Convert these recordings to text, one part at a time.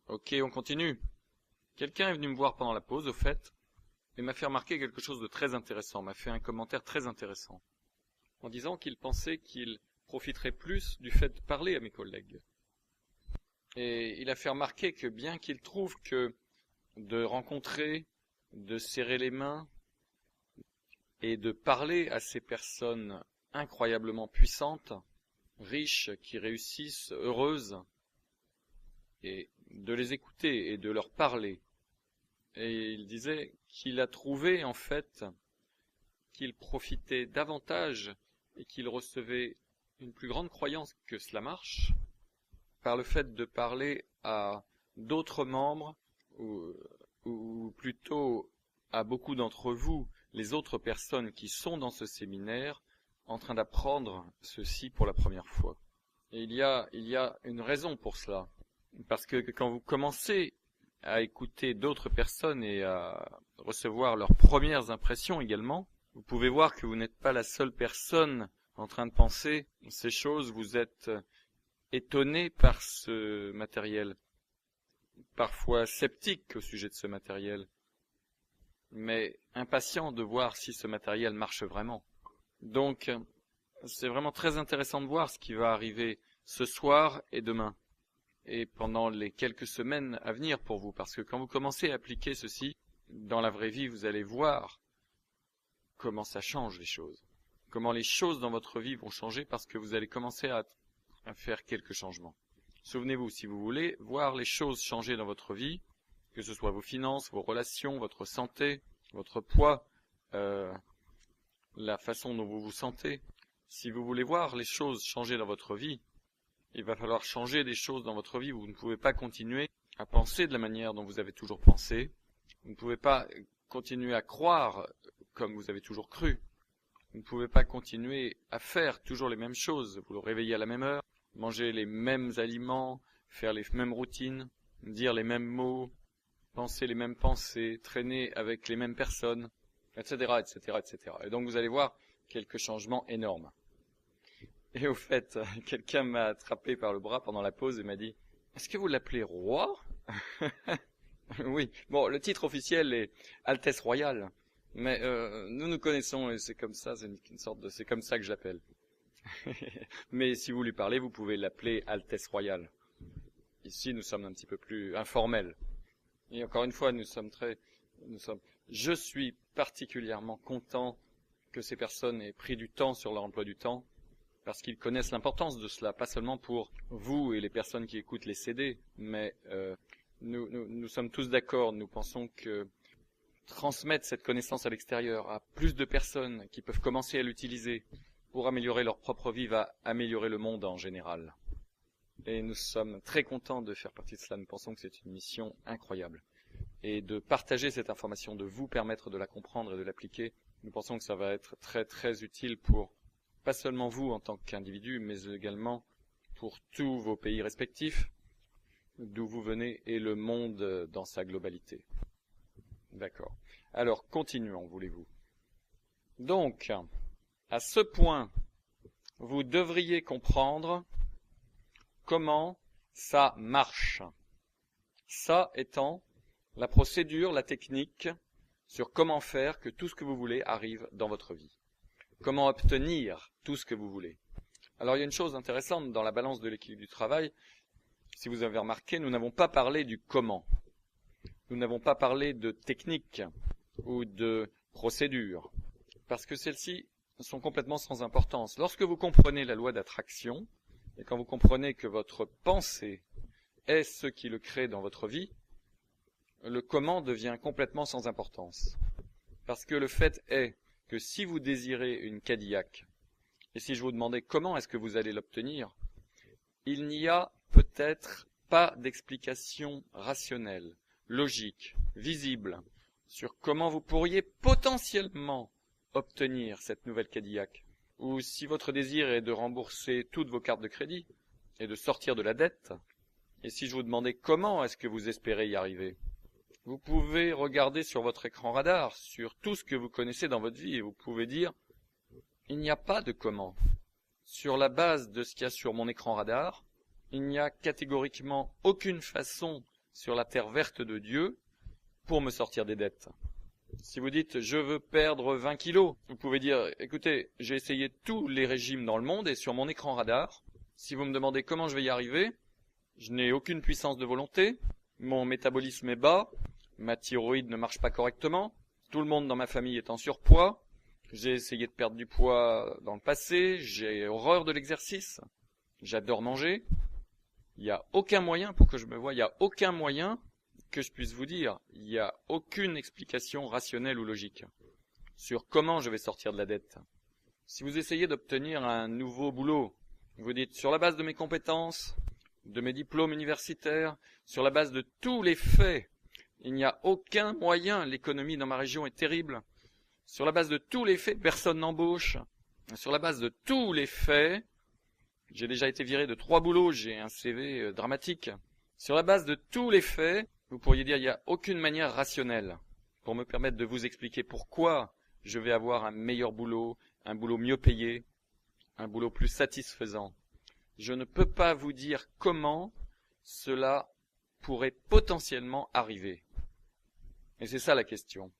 Ok, on continue. Quelqu'un est venu me voir pendant la pause, au fait, et m'a fait remarquer quelque chose de très intéressant, m'a fait un commentaire très intéressant, en disant qu'il pensait qu'il profiterait plus du fait de parler à mes collègues. Et il a fait remarquer que bien qu'il trouve que de rencontrer, de serrer les mains et de parler à ces personnes incroyablement puissantes, riches, qui réussissent, heureuses, et de les écouter et de leur parler. Et il disait qu'il a trouvé en fait qu'il profitait davantage et qu'il recevait une plus grande croyance que cela marche par le fait de parler à d'autres membres ou plutôt à beaucoup d'entre vous, les autres personnes qui sont dans ce séminaire en train d'apprendre ceci pour la première fois. Et il y a une raison pour cela. Parce que quand vous commencez à écouter d'autres personnes et à recevoir leurs premières impressions également, vous pouvez voir que vous n'êtes pas la seule personne en train de penser ces choses. Vous êtes étonné par ce matériel, parfois sceptique au sujet de ce matériel, mais impatient de voir si ce matériel marche vraiment. Donc, c'est vraiment très intéressant de voir ce qui va arriver ce soir et demain, et pendant les quelques semaines à venir pour vous, parce que quand vous commencez à appliquer ceci dans la vraie vie, vous allez voir comment ça change les choses, comment les choses dans votre vie vont changer, parce que vous allez commencer à faire quelques changements. Souvenez-vous, si vous voulez voir les choses changer dans votre vie, que ce soit vos finances, vos relations, votre santé, votre poids, la façon dont vous vous sentez, si vous voulez voir les choses changer dans votre vie, il va falloir changer des choses dans votre vie. Vous ne pouvez pas continuer à penser de la manière dont vous avez toujours pensé. Vous ne pouvez pas continuer à croire comme vous avez toujours cru. Vous ne pouvez pas continuer à faire toujours les mêmes choses. Vous le réveillez à la même heure, manger les mêmes aliments, faire les mêmes routines, dire les mêmes mots, penser les mêmes pensées, traîner avec les mêmes personnes, etc., etc., etc. Et donc vous allez voir quelques changements énormes. Et au fait, quelqu'un m'a attrapé par le bras pendant la pause et m'a dit « Est-ce que vous l'appelez roi ?» Oui, bon, le titre officiel est Altesse Royale, mais nous nous connaissons et c'est comme ça, c'est une sorte de... c'est comme ça que je l'appelle. Mais si vous lui parlez, vous pouvez l'appeler Altesse Royale. Ici, nous sommes un petit peu plus informels. Et encore une fois, je suis particulièrement content que ces personnes aient pris du temps sur leur emploi du temps, parce qu'ils connaissent l'importance de cela, pas seulement pour vous et les personnes qui écoutent les CD, mais nous sommes tous d'accord, nous pensons que transmettre cette connaissance à l'extérieur à plus de personnes qui peuvent commencer à l'utiliser pour améliorer leur propre vie va améliorer le monde en général. Et nous sommes très contents de faire partie de cela, nous pensons que c'est une mission incroyable. Et de partager cette information, de vous permettre de la comprendre et de l'appliquer, nous pensons que ça va être très très utile pour pas seulement vous en tant qu'individu, mais également pour tous vos pays respectifs, d'où vous venez, et le monde dans sa globalité. D'accord. Alors, continuons, voulez-vous. Donc, à ce point, vous devriez comprendre comment ça marche. Ça étant la procédure, la technique sur comment faire que tout ce que vous voulez arrive dans votre vie. Comment obtenir tout ce que vous voulez. Alors il y a une chose intéressante dans la balance de l'équilibre du travail. Si vous avez remarqué, nous n'avons pas parlé du comment. Nous n'avons pas parlé de technique ou de procédure. Parce que celles-ci sont complètement sans importance. Lorsque vous comprenez la loi d'attraction, et quand vous comprenez que votre pensée est ce qui le crée dans votre vie, le comment devient complètement sans importance. Parce que le fait est que si vous désirez une Cadillac, et si je vous demandais comment est-ce que vous allez l'obtenir, il n'y a peut-être pas d'explication rationnelle, logique, visible, sur comment vous pourriez potentiellement obtenir cette nouvelle Cadillac. Ou si votre désir est de rembourser toutes vos cartes de crédit et de sortir de la dette, et si je vous demandais comment est-ce que vous espérez y arriver, vous pouvez regarder sur votre écran radar, sur tout ce que vous connaissez dans votre vie, et vous pouvez dire « Il n'y a pas de comment ». Sur la base de ce qu'il y a sur mon écran radar, il n'y a catégoriquement aucune façon sur la terre verte de Dieu pour me sortir des dettes. Si vous dites, je veux perdre 20 kilos, vous pouvez dire, écoutez, j'ai essayé tous les régimes dans le monde et sur mon écran radar, si vous me demandez comment je vais y arriver, je n'ai aucune puissance de volonté, mon métabolisme est bas, ma thyroïde ne marche pas correctement, tout le monde dans ma famille est en surpoids, j'ai essayé de perdre du poids dans le passé, j'ai horreur de l'exercice, j'adore manger. Il n'y a aucun moyen pour que je me voie, il n'y a aucun moyen que je puisse vous dire, il n'y a aucune explication rationnelle ou logique sur comment je vais sortir de la dette. Si vous essayez d'obtenir un nouveau boulot, vous dites sur la base de mes compétences, de mes diplômes universitaires, sur la base de tous les faits, il n'y a aucun moyen, l'économie dans ma région est terrible. Sur la base de tous les faits, personne n'embauche. Sur la base de tous les faits, j'ai déjà été viré de 3 boulots, j'ai un CV dramatique. Sur la base de tous les faits, vous pourriez dire il n'y a aucune manière rationnelle pour me permettre de vous expliquer pourquoi je vais avoir un meilleur boulot, un boulot mieux payé, un boulot plus satisfaisant. Je ne peux pas vous dire comment cela pourrait potentiellement arriver. Et c'est ça la question.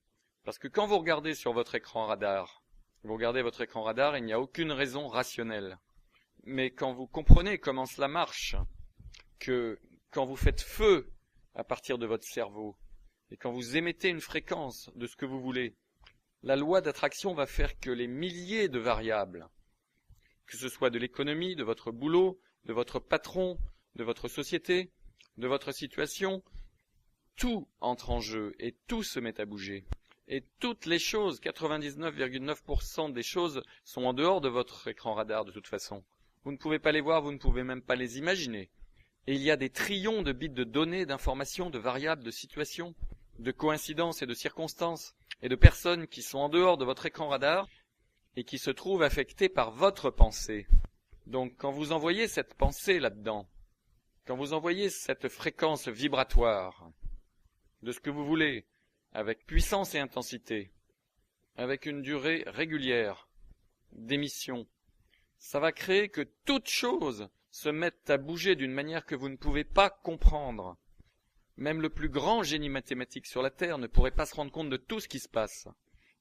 Parce que quand vous regardez sur votre écran radar, il n'y a aucune raison rationnelle. Mais quand vous comprenez comment cela marche, que quand vous faites feu à partir de votre cerveau, et quand vous émettez une fréquence de ce que vous voulez, la loi d'attraction va faire que les milliers de variables, que ce soit de l'économie, de votre boulot, de votre patron, de votre société, de votre situation, tout entre en jeu et tout se met à bouger. Et toutes les choses, 99,9% des choses sont en dehors de votre écran radar de toute façon. Vous ne pouvez pas les voir, vous ne pouvez même pas les imaginer. Et il y a des trillions de bits de données, d'informations, de variables, de situations, de coïncidences et de circonstances, et de personnes qui sont en dehors de votre écran radar et qui se trouvent affectées par votre pensée. Donc quand vous envoyez cette pensée là-dedans, quand vous envoyez cette fréquence vibratoire de ce que vous voulez, avec puissance et intensité, avec une durée régulière d'émission, ça va créer que toute chose se mette à bouger d'une manière que vous ne pouvez pas comprendre. Même le plus grand génie mathématique sur la Terre ne pourrait pas se rendre compte de tout ce qui se passe.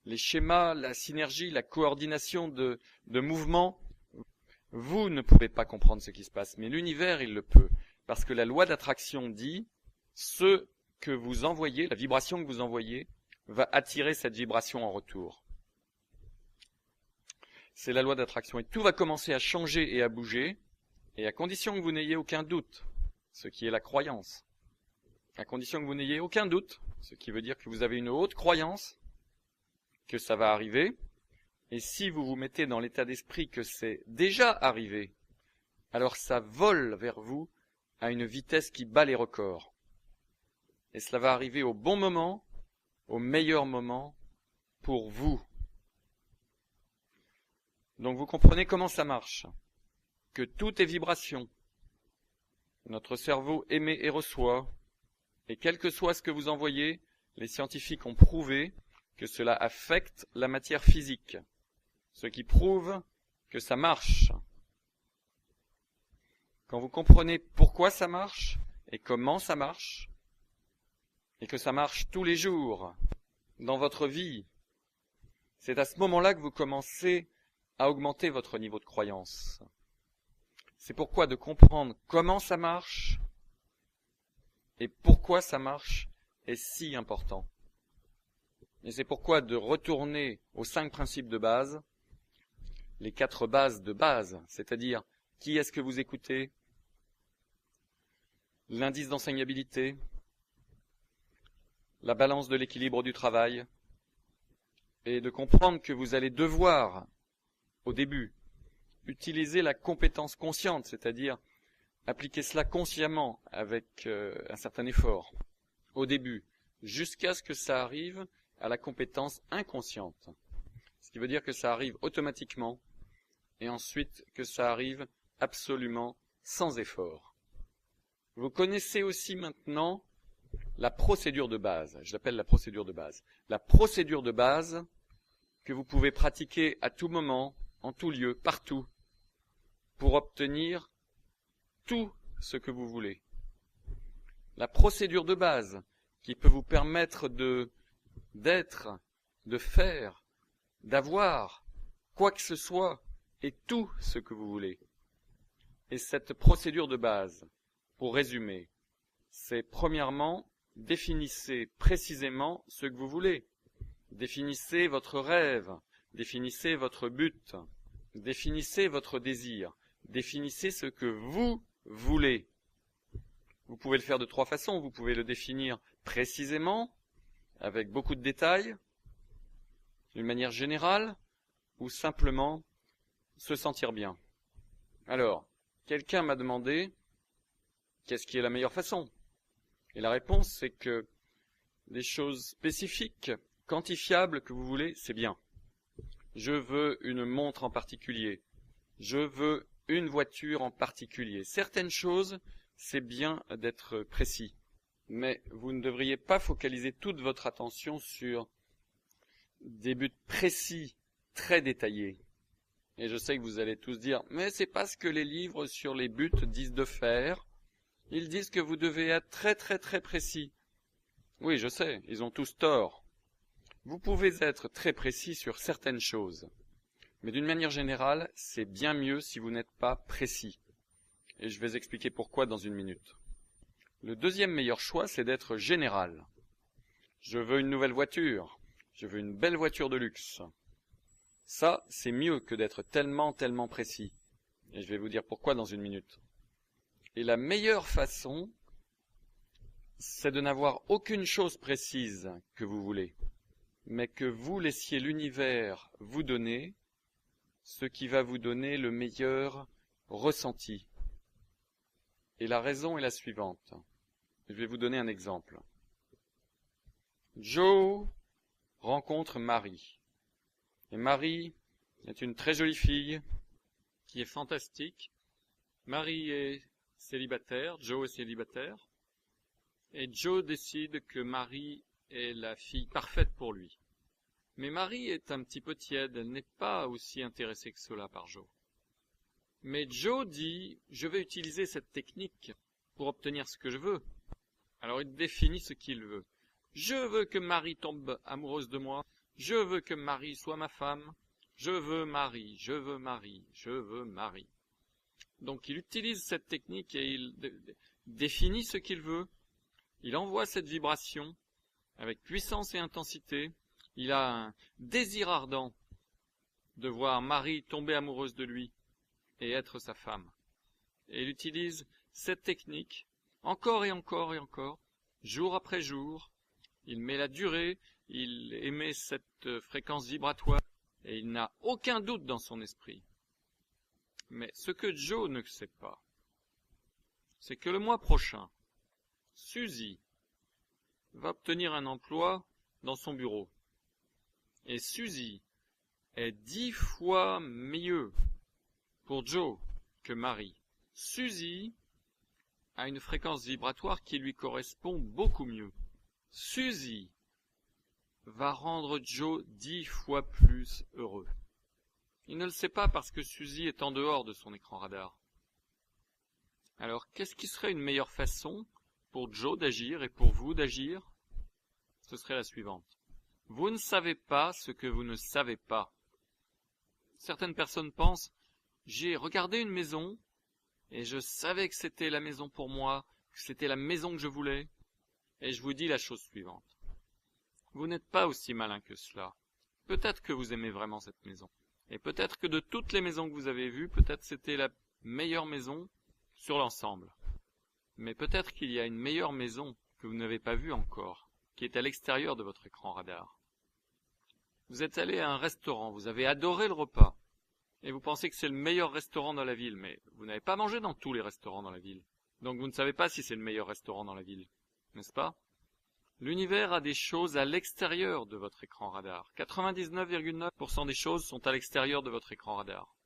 Les schémas, la synergie, la coordination de mouvements, vous ne pouvez pas comprendre ce qui se passe, mais l'univers, il le peut. Parce que la loi d'attraction dit, ce que vous envoyez, la vibration que vous envoyez, va attirer cette vibration en retour. C'est la loi d'attraction. Et tout va commencer à changer et à bouger, et à condition que vous n'ayez aucun doute, ce qui est la croyance. À condition que vous n'ayez aucun doute, ce qui veut dire que vous avez une haute croyance, que ça va arriver, et si vous vous mettez dans l'état d'esprit que c'est déjà arrivé, alors ça vole vers vous à une vitesse qui bat les records. Et cela va arriver au bon moment, au meilleur moment, pour vous. Donc vous comprenez comment ça marche, que tout est vibration. Notre cerveau émet et reçoit, et quel que soit ce que vous envoyez, les scientifiques ont prouvé que cela affecte la matière physique, ce qui prouve que ça marche. Quand vous comprenez pourquoi ça marche et comment ça marche, et que ça marche tous les jours dans votre vie, c'est à ce moment-là que vous commencez à augmenter votre niveau de croyance. C'est pourquoi de comprendre comment ça marche et pourquoi ça marche est si important. Et c'est pourquoi de retourner aux 5 principes de base, les 4 bases de base, c'est-à-dire qui est-ce que vous écoutez, l'indice d'enseignabilité, la balance de l'équilibre du travail, et de comprendre que vous allez devoir, au début, utiliser la compétence consciente, c'est-à-dire appliquer cela consciemment avec un certain effort, au début, jusqu'à ce que ça arrive à la compétence inconsciente. Ce qui veut dire que ça arrive automatiquement, et ensuite que ça arrive absolument sans effort. Vous connaissez aussi maintenant la procédure de base, je l'appelle la procédure de base. La procédure de base que vous pouvez pratiquer à tout moment, en tout lieu, partout, pour obtenir tout ce que vous voulez. la procédure de base qui peut vous permettre d'être, de faire, d'avoir quoi que ce soit et tout ce que vous voulez. Et cette procédure de base, pour résumer, c'est premièrement, définissez précisément ce que vous voulez. Définissez votre rêve, définissez votre but, définissez votre désir, définissez ce que vous voulez. Vous pouvez le faire de 3 façons. Vous pouvez le définir précisément, avec beaucoup de détails, d'une manière générale, ou simplement se sentir bien. Alors, quelqu'un m'a demandé qu'est-ce qui est la meilleure façon. Et la réponse, c'est que des choses spécifiques, quantifiables que vous voulez, c'est bien. Je veux une montre en particulier. Je veux une voiture en particulier. Certaines choses, c'est bien d'être précis. Mais vous ne devriez pas focaliser toute votre attention sur des buts précis, très détaillés. Et je sais que vous allez tous dire, mais c'est pas ce que les livres sur les buts disent de faire. Ils disent que vous devez être très très très précis. Oui, je sais, ils ont tous tort. Vous pouvez être très précis sur certaines choses. Mais d'une manière générale, c'est bien mieux si vous n'êtes pas précis. Et je vais expliquer pourquoi dans une minute. Le deuxième meilleur choix, c'est d'être général. Je veux une nouvelle voiture. Je veux une belle voiture de luxe. Ça, c'est mieux que d'être tellement précis. Et je vais vous dire pourquoi dans une minute. Et la meilleure façon, c'est de n'avoir aucune chose précise que vous voulez, mais que vous laissiez l'univers vous donner ce qui va vous donner le meilleur ressenti. Et la raison est la suivante. Je vais vous donner un exemple. Joe rencontre Marie. Et Marie est une très jolie fille qui est fantastique. Marie est célibataire, Joe est célibataire. Et Joe décide que Marie est la fille parfaite pour lui. Mais Marie est un petit peu tiède, elle n'est pas aussi intéressée que cela par Joe. Mais Joe dit, je vais utiliser cette technique pour obtenir ce que je veux. Alors il définit ce qu'il veut. Je veux que Marie tombe amoureuse de moi. Je veux que Marie soit ma femme. Je veux Marie, je veux Marie, je veux Marie. Donc il utilise cette technique et il définit ce qu'il veut. Il envoie cette vibration avec puissance et intensité. Il a un désir ardent de voir Marie tomber amoureuse de lui et être sa femme. Et il utilise cette technique encore et encore et encore, jour après jour. Il met la durée, il émet cette fréquence vibratoire et il n'a aucun doute dans son esprit. Mais ce que Joe ne sait pas, c'est que le mois prochain, Suzy va obtenir un emploi dans son bureau. Et Suzy est 10 fois mieux pour Joe que Marie. Suzy a une fréquence vibratoire qui lui correspond beaucoup mieux. Suzy va rendre Joe 10 fois plus heureux. Il ne le sait pas parce que Suzy est en dehors de son écran radar. Alors, qu'est-ce qui serait une meilleure façon pour Joe d'agir et pour vous d'agir? Ce serait la suivante. Vous ne savez pas ce que vous ne savez pas. Certaines personnes pensent, j'ai regardé une maison et je savais que c'était la maison pour moi, que c'était la maison que je voulais. Et je vous dis la chose suivante. Vous n'êtes pas aussi malin que cela. Peut-être que vous aimez vraiment cette maison. Et peut-être que de toutes les maisons que vous avez vues, peut-être c'était la meilleure maison sur l'ensemble. Mais peut-être qu'il y a une meilleure maison que vous n'avez pas vue encore, qui est à l'extérieur de votre écran radar. Vous êtes allé à un restaurant, vous avez adoré le repas, et vous pensez que c'est le meilleur restaurant dans la ville, mais vous n'avez pas mangé dans tous les restaurants dans la ville. Donc vous ne savez pas si c'est le meilleur restaurant dans la ville, n'est-ce pas? L'univers a des choses à l'extérieur de votre écran radar. 99,9% des choses sont à l'extérieur de votre écran radar.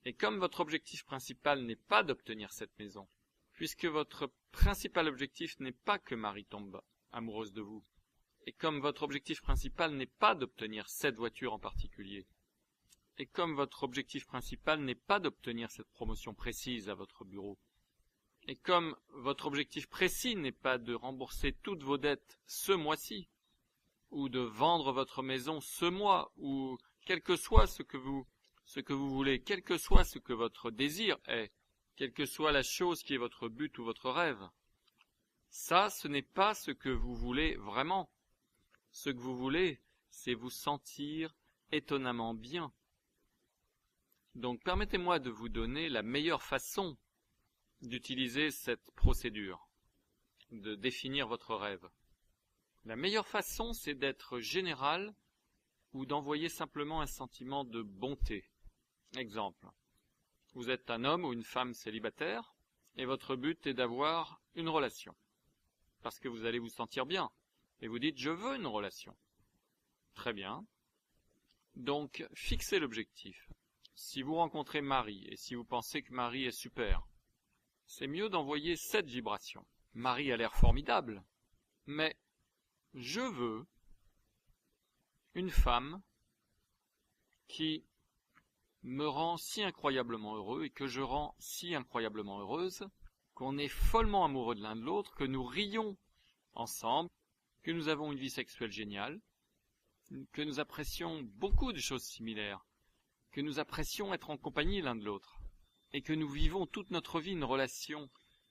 Et comme votre objectif principal n'est pas d'obtenir cette maison, puisque votre principal objectif n'est pas que Marie tombe amoureuse de vous, et comme votre objectif principal n'est pas d'obtenir cette voiture en particulier, et comme votre objectif principal n'est pas d'obtenir cette promotion précise à votre bureau, Et comme votre objectif précis n'est pas de rembourser toutes vos dettes ce mois-ci, ou de vendre votre maison ce mois, ou quel que soit ce que vous voulez, quel que soit ce que votre désir est, quelle que soit la chose qui est votre but ou votre rêve, ça, ce n'est pas ce que vous voulez vraiment. Ce que vous voulez, c'est vous sentir étonnamment bien. Donc, permettez-moi de vous donner la meilleure façon d'utiliser cette procédure, de définir votre rêve. La meilleure façon, c'est d'être général ou d'envoyer simplement un sentiment de bonté. Exemple, vous êtes un homme ou une femme célibataire et votre but est d'avoir une relation. Parce que vous allez vous sentir bien. Et vous dites, je veux une relation. Très bien. Donc, fixez l'objectif. Si vous rencontrez Marie et si vous pensez que Marie est super, c'est mieux d'envoyer cette vibration. Marie a l'air formidable, mais je veux une femme qui me rend si incroyablement heureux et que je rends si incroyablement heureuse qu'on est follement amoureux de l'un de l'autre, que nous rions ensemble, que nous avons une vie sexuelle géniale, que nous apprécions beaucoup de choses similaires, que nous apprécions être en compagnie l'un de l'autre, et que nous vivons toute notre vie une relation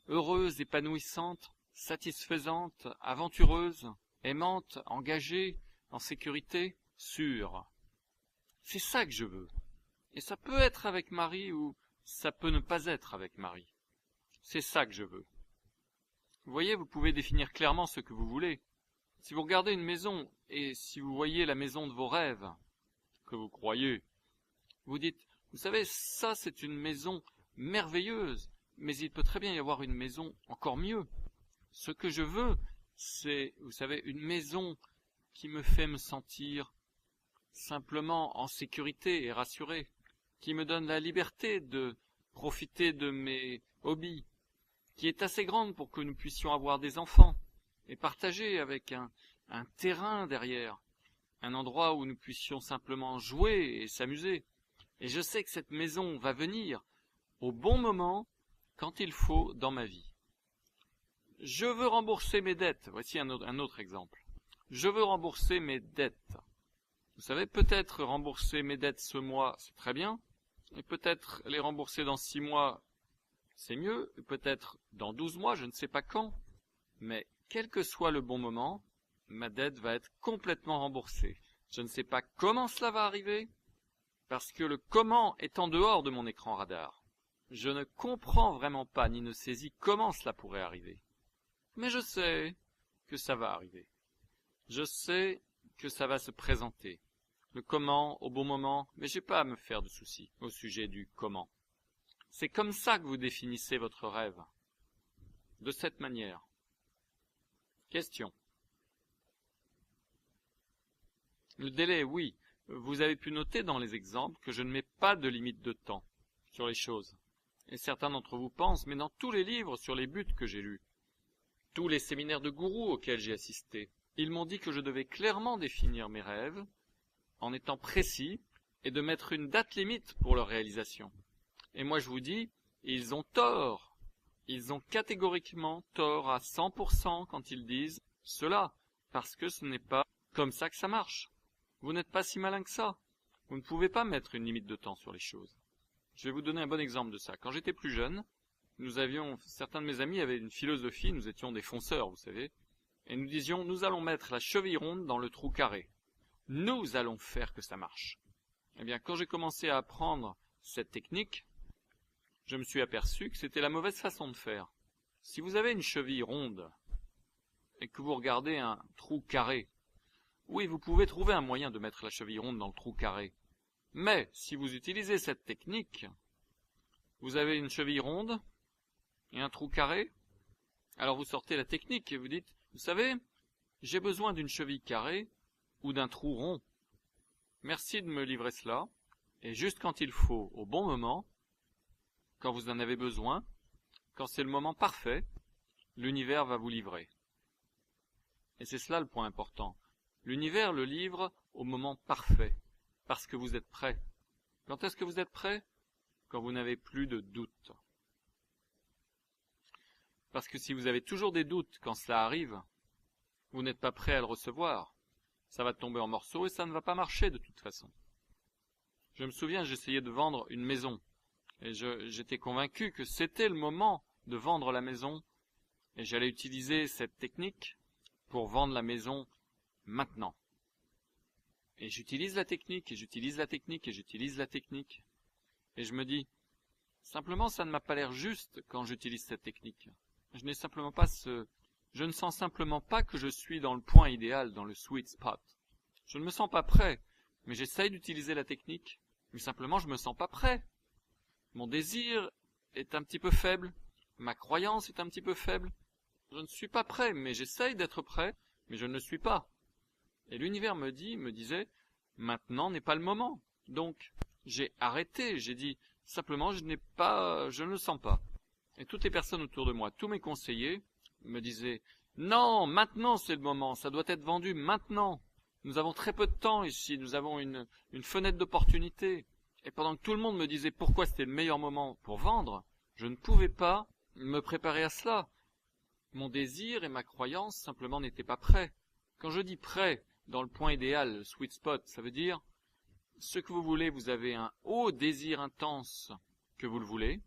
heureuse, épanouissante, satisfaisante, aventureuse, aimante, engagée, en sécurité, sûre. C'est ça que je veux. Et ça peut être avec Marie ou ça peut ne pas être avec Marie. C'est ça que je veux. Vous voyez, vous pouvez définir clairement ce que vous voulez. Si vous regardez une maison et si vous voyez la maison de vos rêves, que vous croyez, vous dites, vous savez, ça c'est une maison merveilleuse, mais il peut très bien y avoir une maison encore mieux. Ce que je veux, c'est, vous savez, une maison qui me fait me sentir simplement en sécurité et rassuré, qui me donne la liberté de profiter de mes hobbies, qui est assez grande pour que nous puissions avoir des enfants et partager avec un terrain derrière, un endroit où nous puissions simplement jouer et s'amuser. Et je sais que cette maison va venir au bon moment, quand il faut, dans ma vie. Je veux rembourser mes dettes. Voici un autre exemple. Je veux rembourser mes dettes. Vous savez, peut-être rembourser mes dettes ce mois, c'est très bien, et peut-être les rembourser dans 6 mois, c'est mieux, et peut-être dans 12 mois, je ne sais pas quand. Mais quel que soit le bon moment, ma dette va être complètement remboursée. Je ne sais pas comment cela va arriver, parce que le comment est en dehors de mon écran radar. Je ne comprends vraiment pas ni ne saisis comment cela pourrait arriver. Mais je sais que ça va arriver. Je sais que ça va se présenter. Le comment au bon moment, mais j'ai pas à me faire de soucis au sujet du comment. C'est comme ça que vous définissez votre rêve. De cette manière. Question. Le délai, oui. Vous avez pu noter dans les exemples que je ne mets pas de limite de temps sur les choses. Et certains d'entre vous pensent, mais dans tous les livres sur les buts que j'ai lus, tous les séminaires de gourous auxquels j'ai assisté, ils m'ont dit que je devais clairement définir mes rêves, en étant précis, et de mettre une date limite pour leur réalisation. Et moi je vous dis, ils ont tort. Ils ont catégoriquement tort à 100% quand ils disent cela, parce que ce n'est pas comme ça que ça marche. Vous n'êtes pas si malin que ça. Vous ne pouvez pas mettre une limite de temps sur les choses. Je vais vous donner un bon exemple de ça. Quand j'étais plus jeune, certains de mes amis avaient une philosophie, nous étions des fonceurs, vous savez, et nous disions, nous allons mettre la cheville ronde dans le trou carré. Nous allons faire que ça marche. Eh bien, quand j'ai commencé à apprendre cette technique, je me suis aperçu que c'était la mauvaise façon de faire. Si vous avez une cheville ronde et que vous regardez un trou carré, oui, vous pouvez trouver un moyen de mettre la cheville ronde dans le trou carré. Mais si vous utilisez cette technique, vous avez une cheville ronde et un trou carré, alors vous sortez la technique et vous dites, vous savez, j'ai besoin d'une cheville carrée ou d'un trou rond. Merci de me livrer cela, et juste quand il faut, au bon moment, quand vous en avez besoin, quand c'est le moment parfait, l'univers va vous livrer. Et c'est cela le point important. L'univers le livre au moment parfait, parce que vous êtes prêt. Quand est-ce que vous êtes prêt? Quand vous n'avez plus de doute. Parce que si vous avez toujours des doutes quand cela arrive, vous n'êtes pas prêt à le recevoir. Ça va tomber en morceaux et ça ne va pas marcher de toute façon. Je me souviens, j'essayais de vendre une maison. Et j'étais convaincu que c'était le moment de vendre la maison. Et j'allais utiliser cette technique pour vendre la maison maintenant. Et j'utilise la technique, et j'utilise la technique, et j'utilise la technique. Et je me dis, simplement ça ne m'a pas l'air juste quand j'utilise cette technique. Je ne sens simplement pas que je suis dans le point idéal, dans le sweet spot. Je ne me sens pas prêt, mais j'essaye d'utiliser la technique, mais simplement je me sens pas prêt. Mon désir est un petit peu faible, ma croyance est un petit peu faible. Je ne suis pas prêt, mais j'essaye d'être prêt, mais je ne le suis pas. Et l'univers me disait, maintenant n'est pas le moment. Donc, j'ai arrêté, j'ai dit, simplement je ne le sens pas. Et toutes les personnes autour de moi, tous mes conseillers, me disaient, non, maintenant c'est le moment, ça doit être vendu maintenant. Nous avons très peu de temps ici, nous avons une fenêtre d'opportunité. Et pendant que tout le monde me disait pourquoi c'était le meilleur moment pour vendre, je ne pouvais pas me préparer à cela. Mon désir et ma croyance simplement n'étaient pas prêts. Quand je dis prêt, dans le point idéal, le sweet spot, ça veut dire ce que vous voulez, vous avez un haut désir intense que vous le voulez,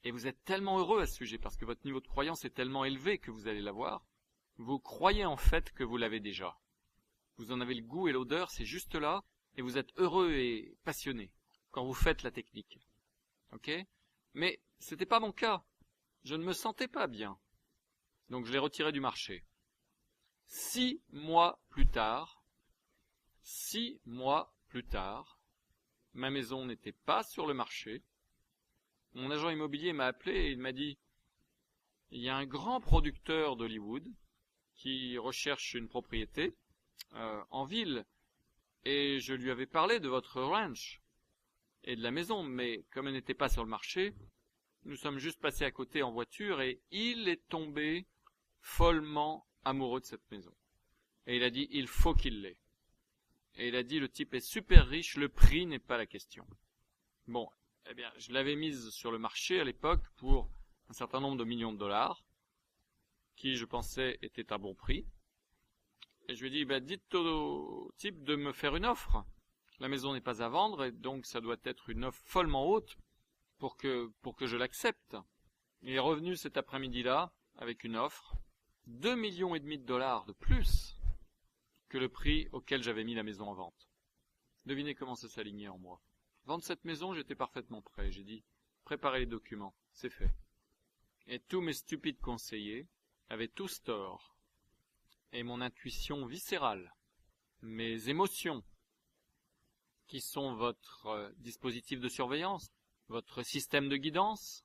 et vous êtes tellement heureux à ce sujet parce que votre niveau de croyance est tellement élevé que vous allez l'avoir, vous croyez en fait que vous l'avez déjà. Vous en avez le goût et l'odeur, c'est juste là, et vous êtes heureux et passionné quand vous faites la technique. Ok ? Mais c'était pas mon cas. Je ne me sentais pas bien. Donc je l'ai retiré du marché. 6 mois plus tard, ma maison n'était pas sur le marché. Mon agent immobilier m'a appelé et il m'a dit « Il y a un grand producteur d'Hollywood qui recherche une propriété en ville et je lui avais parlé de votre ranch et de la maison, mais comme elle n'était pas sur le marché, nous sommes juste passés à côté en voiture et il est tombé follement amoureux de cette maison. Et il a dit, il faut qu'il l'ait. Et il a dit, le type est super riche, le prix n'est pas la question. Bon, eh bien, je l'avais mise sur le marché à l'époque pour un certain nombre de millions de dollars, qui, je pensais, était à bon prix. Et je lui ai dit, dites au type de me faire une offre. La maison n'est pas à vendre, et donc ça doit être une offre follement haute pour que je l'accepte. Il est revenu cet après-midi-là avec une offre, 2,5 millions de dollars de plus que le prix auquel j'avais mis la maison en vente. Devinez comment ça s'alignait en moi. Vendre cette maison, j'étais parfaitement prêt. J'ai dit, préparez les documents, c'est fait. Et tous mes stupides conseillers avaient tous tort. Et mon intuition viscérale, mes émotions, qui sont votre dispositif de surveillance, votre système de guidance,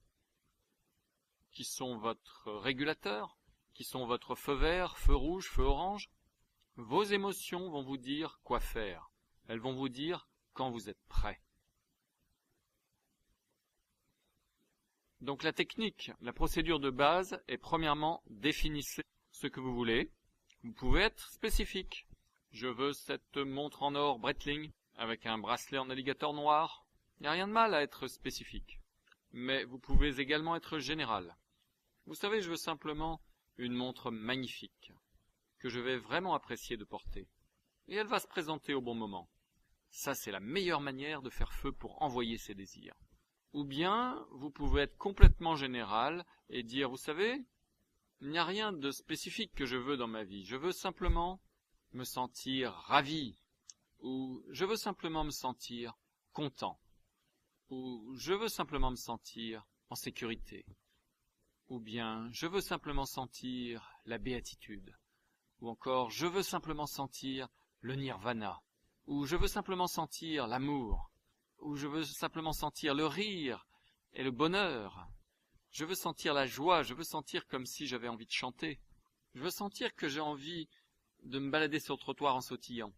qui sont votre régulateur, qui sont votre feu vert, feu rouge, feu orange, vos émotions vont vous dire quoi faire. Elles vont vous dire quand vous êtes prêt. Donc la technique, la procédure de base est premièrement définissez ce que vous voulez. Vous pouvez être spécifique. Je veux cette montre en or Breitling avec un bracelet en alligator noir. Il n'y a rien de mal à être spécifique. Mais vous pouvez également être général. Vous savez, je veux simplement une montre magnifique, que je vais vraiment apprécier de porter. Et elle va se présenter au bon moment. Ça, c'est la meilleure manière de faire feu pour envoyer ses désirs. Ou bien, vous pouvez être complètement général et dire, vous savez, il n'y a rien de spécifique que je veux dans ma vie. Je veux simplement me sentir ravi. Ou je veux simplement me sentir content. Ou je veux simplement me sentir en sécurité. Ou bien, je veux simplement sentir la béatitude. Ou encore, je veux simplement sentir le nirvana. Ou je veux simplement sentir l'amour. Ou je veux simplement sentir le rire et le bonheur. Je veux sentir la joie, je veux sentir comme si j'avais envie de chanter. Je veux sentir que j'ai envie de me balader sur le trottoir en sautillant.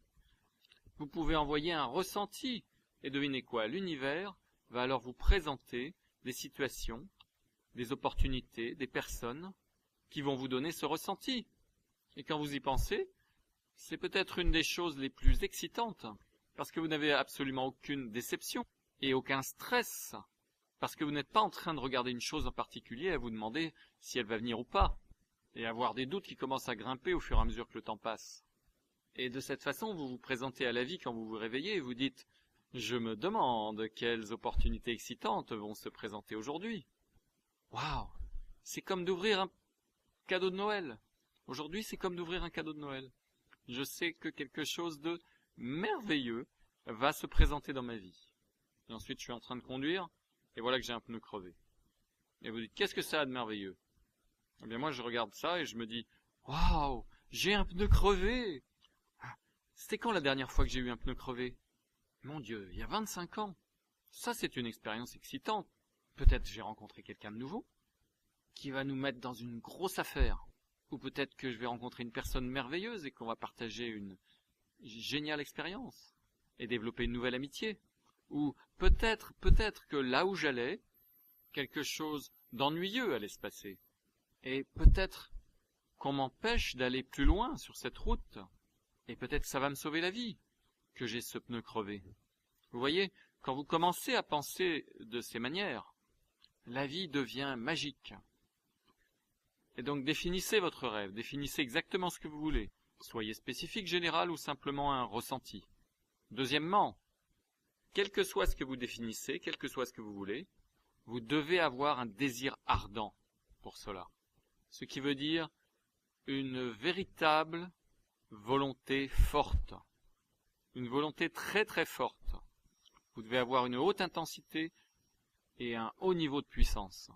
Vous pouvez envoyer un ressenti, et devinez quoi, l'univers va alors vous présenter des situations, des opportunités, des personnes qui vont vous donner ce ressenti. Et quand vous y pensez, c'est peut-être une des choses les plus excitantes, parce que vous n'avez absolument aucune déception et aucun stress Parce que vous n'êtes pas en train de regarder une chose en particulier et à vous demander si elle va venir ou pas, et avoir des doutes qui commencent à grimper au fur et à mesure que le temps passe. Et de cette façon, vous vous présentez à la vie quand vous vous réveillez et vous dites « Je me demande quelles opportunités excitantes vont se présenter aujourd'hui. Waouh, c'est comme d'ouvrir un cadeau de Noël. Aujourd'hui, c'est comme d'ouvrir un cadeau de Noël. Je sais que quelque chose de merveilleux va se présenter dans ma vie. Et ensuite, je suis en train de conduire et voilà que j'ai un pneu crevé. Et vous dites, qu'est-ce que ça a de merveilleux? Eh bien, moi, je regarde ça et je me dis, waouh, j'ai un pneu crevé! C'était quand la dernière fois que j'ai eu un pneu crevé? Mon Dieu, il y a 25 ans. Ça, c'est une expérience excitante. Peut-être j'ai rencontré quelqu'un de nouveau qui va nous mettre dans une grosse affaire. Ou peut-être que je vais rencontrer une personne merveilleuse et qu'on va partager une géniale expérience et développer une nouvelle amitié. Ou peut-être que là où j'allais, quelque chose d'ennuyeux allait se passer. Et peut-être qu'on m'empêche d'aller plus loin sur cette route. Et peut-être que ça va me sauver la vie, que j'ai ce pneu crevé. Vous voyez, quand vous commencez à penser de ces manières, la vie devient magique. Et donc définissez votre rêve, définissez exactement ce que vous voulez. Soyez spécifique, général ou simplement un ressenti. Deuxièmement, quel que soit ce que vous définissez, quel que soit ce que vous voulez, vous devez avoir un désir ardent pour cela. Ce qui veut dire une véritable volonté forte. Une volonté très très forte. Vous devez avoir une haute intensité et un haut niveau de puissance.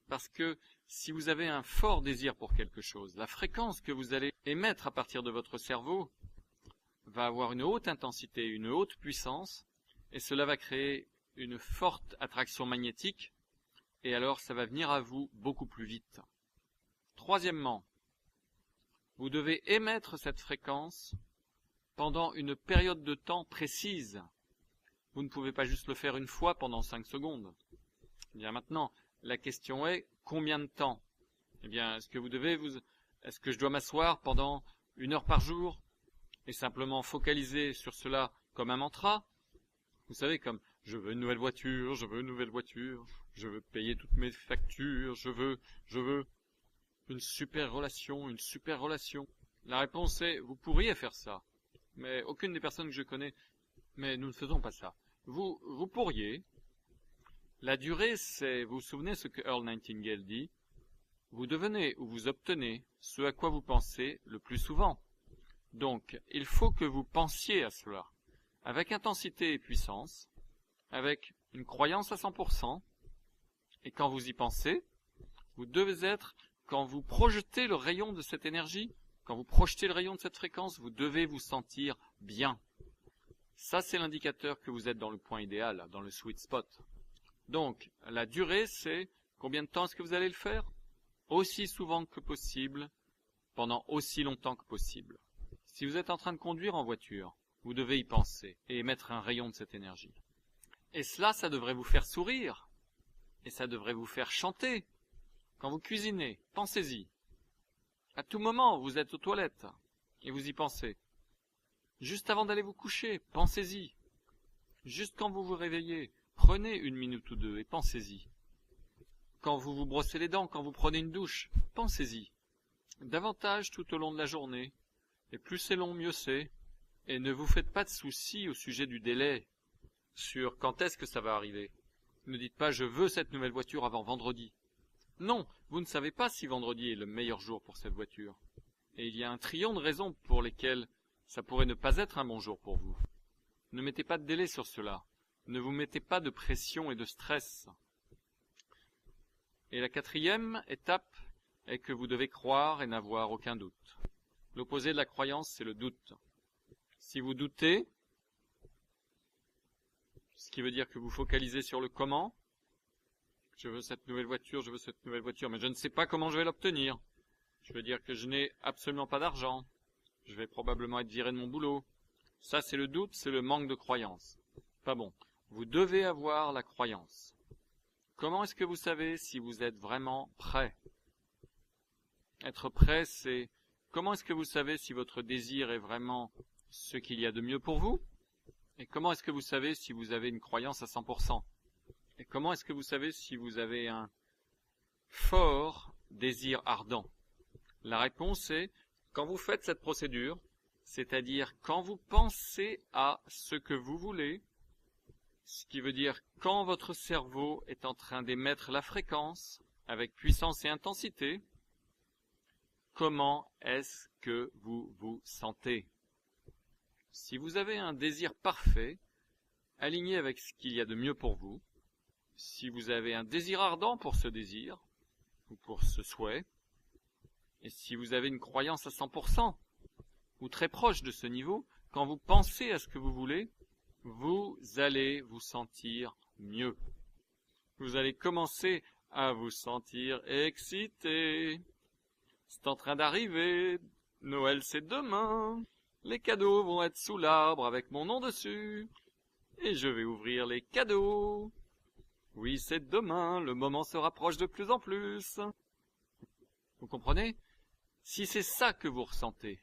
Parce que si vous avez un fort désir pour quelque chose, la fréquence que vous allez émettre à partir de votre cerveau va avoir une haute intensité, une haute puissance, et cela va créer une forte attraction magnétique, et alors ça va venir à vous beaucoup plus vite. Troisièmement, vous devez émettre cette fréquence pendant une période de temps précise. Vous ne pouvez pas juste le faire une fois pendant 5 secondes. Eh bien maintenant, la question est, combien de temps? Eh bien, est-ce que je dois m'asseoir pendant 1 heure par jour et simplement focaliser sur cela comme un mantra? Vous savez, comme je veux une nouvelle voiture, je veux une nouvelle voiture, je veux payer toutes mes factures, je veux une super relation, une super relation. La réponse est, vous pourriez faire ça, mais aucune des personnes que je connais, mais nous ne faisons pas ça. Vous pourriez. La durée, c'est, vous vous souvenez ce que Earl Nightingale dit? Vous devenez ou vous obtenez ce à quoi vous pensez le plus souvent. Donc, il faut que vous pensiez à cela, avec intensité et puissance, avec une croyance à 100%, et quand vous y pensez, vous devez être, quand vous projetez le rayon de cette énergie, quand vous projetez le rayon de cette fréquence, vous devez vous sentir bien. Ça, c'est l'indicateur que vous êtes dans le point idéal, dans le sweet spot. Donc, la durée, c'est combien de temps est-ce que vous allez le faire? Aussi souvent que possible, pendant aussi longtemps que possible. Si vous êtes en train de conduire en voiture, vous devez y penser et émettre un rayon de cette énergie. Et cela, ça devrait vous faire sourire. Et ça devrait vous faire chanter. Quand vous cuisinez, pensez-y. À tout moment, vous êtes aux toilettes et vous y pensez. Juste avant d'aller vous coucher, pensez-y. Juste quand vous vous réveillez, prenez 1 minute ou 2 et pensez-y. Quand vous vous brossez les dents, quand vous prenez une douche, pensez-y. Davantage tout au long de la journée. Et plus c'est long, mieux c'est. Et ne vous faites pas de soucis au sujet du délai, sur quand est-ce que ça va arriver. Ne dites pas « je veux cette nouvelle voiture avant vendredi ». Non, vous ne savez pas si vendredi est le meilleur jour pour cette voiture. Et il y a un trillion de raisons pour lesquelles ça pourrait ne pas être un bon jour pour vous. Ne mettez pas de délai sur cela. Ne vous mettez pas de pression et de stress. Et la 4e étape est que vous devez croire et n'avoir aucun doute. L'opposé de la croyance, c'est le doute. Si vous doutez, ce qui veut dire que vous focalisez sur le comment, je veux cette nouvelle voiture, mais je ne sais pas comment je vais l'obtenir. Je veux dire que je n'ai absolument pas d'argent. Je vais probablement être viré de mon boulot. Ça, c'est le doute, c'est le manque de croyance. Pas bon. Vous devez avoir la croyance. Comment est-ce que vous savez si vous êtes vraiment prêt? Être prêt, c'est... Comment est-ce que vous savez si votre désir est vraiment ce qu'il y a de mieux pour vous? Et comment est-ce que vous savez si vous avez une croyance à 100%? Et Et comment est-ce que vous savez si vous avez un fort désir ardent? La réponse est quand vous faites cette procédure, c'est-à-dire quand vous pensez à ce que vous voulez, ce qui veut dire quand votre cerveau est en train d'émettre la fréquence avec puissance et intensité, comment est-ce que vous vous sentez? Si vous avez un désir parfait, aligné avec ce qu'il y a de mieux pour vous, si vous avez un désir ardent pour ce désir, ou pour ce souhait, et si vous avez une croyance à 100%, ou très proche de ce niveau, quand vous pensez à ce que vous voulez, vous allez vous sentir mieux. Vous allez commencer à vous sentir excité. C'est en train d'arriver. Noël, c'est demain. Les cadeaux vont être sous l'arbre avec mon nom dessus. Et je vais ouvrir les cadeaux. Oui, c'est demain. Le moment se rapproche de plus en plus. Vous comprenez? Si c'est ça que vous ressentez,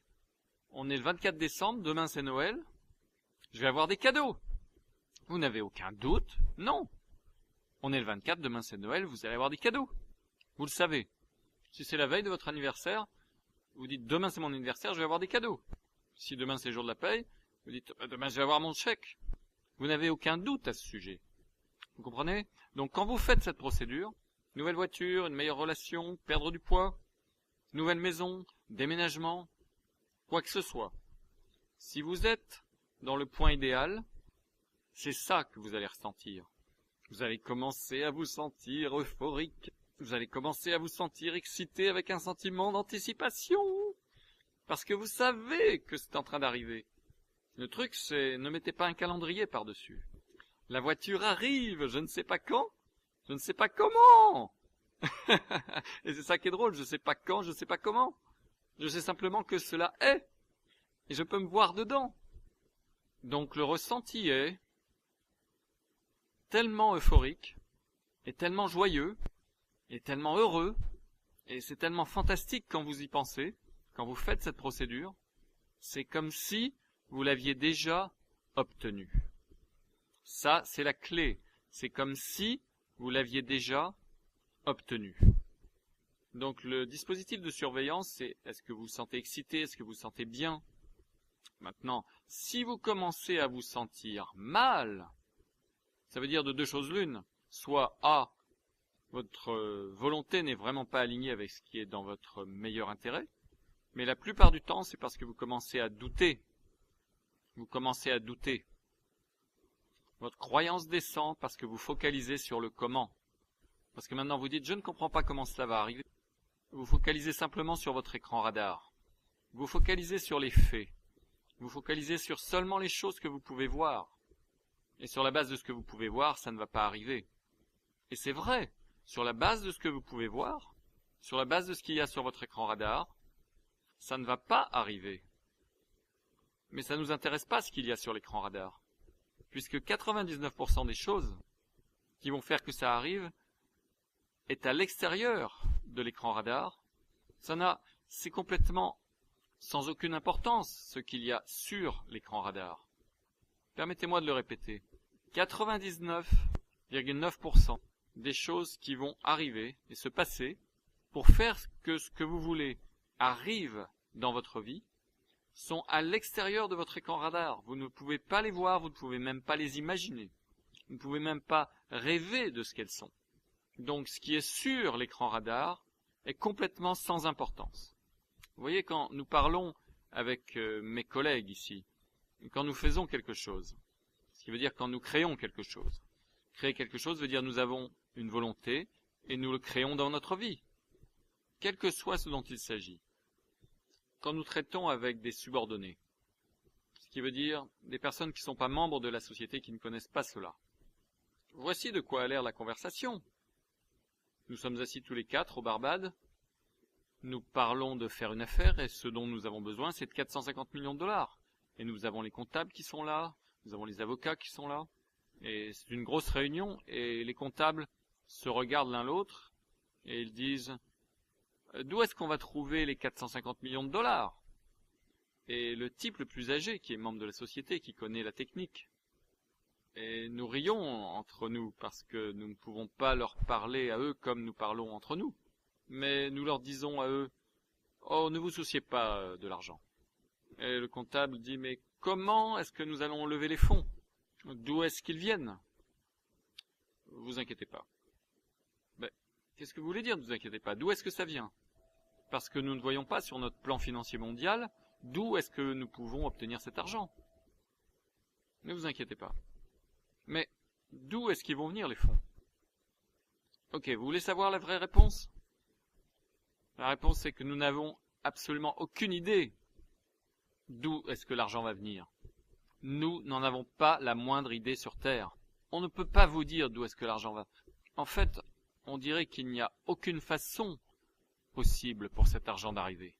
on est le 24 décembre, demain c'est Noël, je vais avoir des cadeaux. Vous n'avez aucun doute? Non. On est le 24, demain c'est Noël, vous allez avoir des cadeaux. Vous le savez. Si c'est la veille de votre anniversaire, vous dites demain c'est mon anniversaire, je vais avoir des cadeaux. Si demain c'est le jour de la paye, vous dites demain je vais avoir mon chèque. Vous n'avez aucun doute à ce sujet. Vous comprenez? Donc quand vous faites cette procédure, nouvelle voiture, une meilleure relation, perdre du poids, nouvelle maison, déménagement, quoi que ce soit. Si vous êtes dans le point idéal, c'est ça que vous allez ressentir. Vous allez commencer à vous sentir euphorique. Vous allez commencer à vous sentir excité avec un sentiment d'anticipation. Parce que vous savez que c'est en train d'arriver. Le truc, c'est ne mettez pas un calendrier par-dessus. La voiture arrive, je ne sais pas quand, je ne sais pas comment. Et c'est ça qui est drôle, je ne sais pas quand, je ne sais pas comment. Je sais simplement que cela est. Et je peux me voir dedans. Donc le ressenti est tellement euphorique, et tellement joyeux, et tellement heureux, et c'est tellement fantastique quand vous y pensez, quand vous faites cette procédure, c'est comme si vous l'aviez déjà obtenu. Ça, c'est la clé. C'est comme si vous l'aviez déjà obtenu. Donc le dispositif de surveillance, c'est est-ce que vous vous sentez excité, est-ce que vous vous sentez bien? Maintenant, si vous commencez à vous sentir mal, ça veut dire de deux choses l'une. Soit A, votre volonté n'est vraiment pas alignée avec ce qui est dans votre meilleur intérêt, mais la plupart du temps, c'est parce que vous commencez à douter. Vous commencez à douter. Votre croyance descend parce que vous focalisez sur le comment. Parce que maintenant vous dites, je ne comprends pas comment cela va arriver. Vous focalisez simplement sur votre écran radar. Vous focalisez sur les faits. Vous focalisez sur seulement les choses que vous pouvez voir. Et sur la base de ce que vous pouvez voir, ça ne va pas arriver. Et c'est vrai, sur la base de ce que vous pouvez voir, sur la base de ce qu'il y a sur votre écran radar, ça ne va pas arriver. Mais ça ne nous intéresse pas ce qu'il y a sur l'écran radar. Puisque 99% des choses qui vont faire que ça arrive est à l'extérieur de l'écran radar. C'est complètement sans aucune importance ce qu'il y a sur l'écran radar. Permettez-moi de le répéter. 99,9% des choses qui vont arriver et se passer pour faire que ce que vous voulez arrive dans votre vie sont à l'extérieur de votre écran radar. Vous ne pouvez pas les voir, vous ne pouvez même pas les imaginer. Vous ne pouvez même pas rêver de ce qu'elles sont. Donc ce qui est sur l'écran radar est complètement sans importance. Vous voyez, quand nous parlons avec mes collègues ici, quand nous faisons quelque chose, ce qui veut dire quand nous créons quelque chose. Créer quelque chose veut dire nous avons une volonté et nous le créons dans notre vie, quel que soit ce dont il s'agit. Quand nous traitons avec des subordonnés, ce qui veut dire des personnes qui ne sont pas membres de la société, qui ne connaissent pas cela. Voici de quoi a l'air la conversation. Nous sommes assis tous les quatre au Barbade. Nous parlons de faire une affaire et ce dont nous avons besoin, c'est de 450 millions de dollars. Et nous avons les comptables qui sont là, nous avons les avocats qui sont là. Et c'est une grosse réunion et les comptables se regardent l'un l'autre et ils disent « D'où est-ce qu'on va trouver les 450 millions de dollars ?» Et le type le plus âgé, qui est membre de la société, qui connaît la technique, Et nous rions entre nous parce que nous ne pouvons pas leur parler à eux comme nous parlons entre nous. Mais nous leur disons à eux, oh, ne vous souciez pas de l'argent. Et le comptable dit, mais comment est-ce que nous allons lever les fonds? D'où est-ce qu'ils viennent? Vous inquiétez pas. Mais qu'est-ce que vous voulez dire, ne vous inquiétez pas? D'où est-ce que ça vient? Parce que nous ne voyons pas sur notre plan financier mondial d'où est-ce que nous pouvons obtenir cet argent. Ne vous inquiétez pas. Mais d'où est-ce qu'ils vont venir les fonds? Ok, vous voulez savoir la vraie réponse? La réponse c'est que nous n'avons absolument aucune idée d'où est-ce que l'argent va venir. Nous n'en avons pas la moindre idée sur Terre. On ne peut pas vous dire d'où est-ce que l'argent va. En fait, on dirait qu'il n'y a aucune façon possible pour cet argent d'arriver.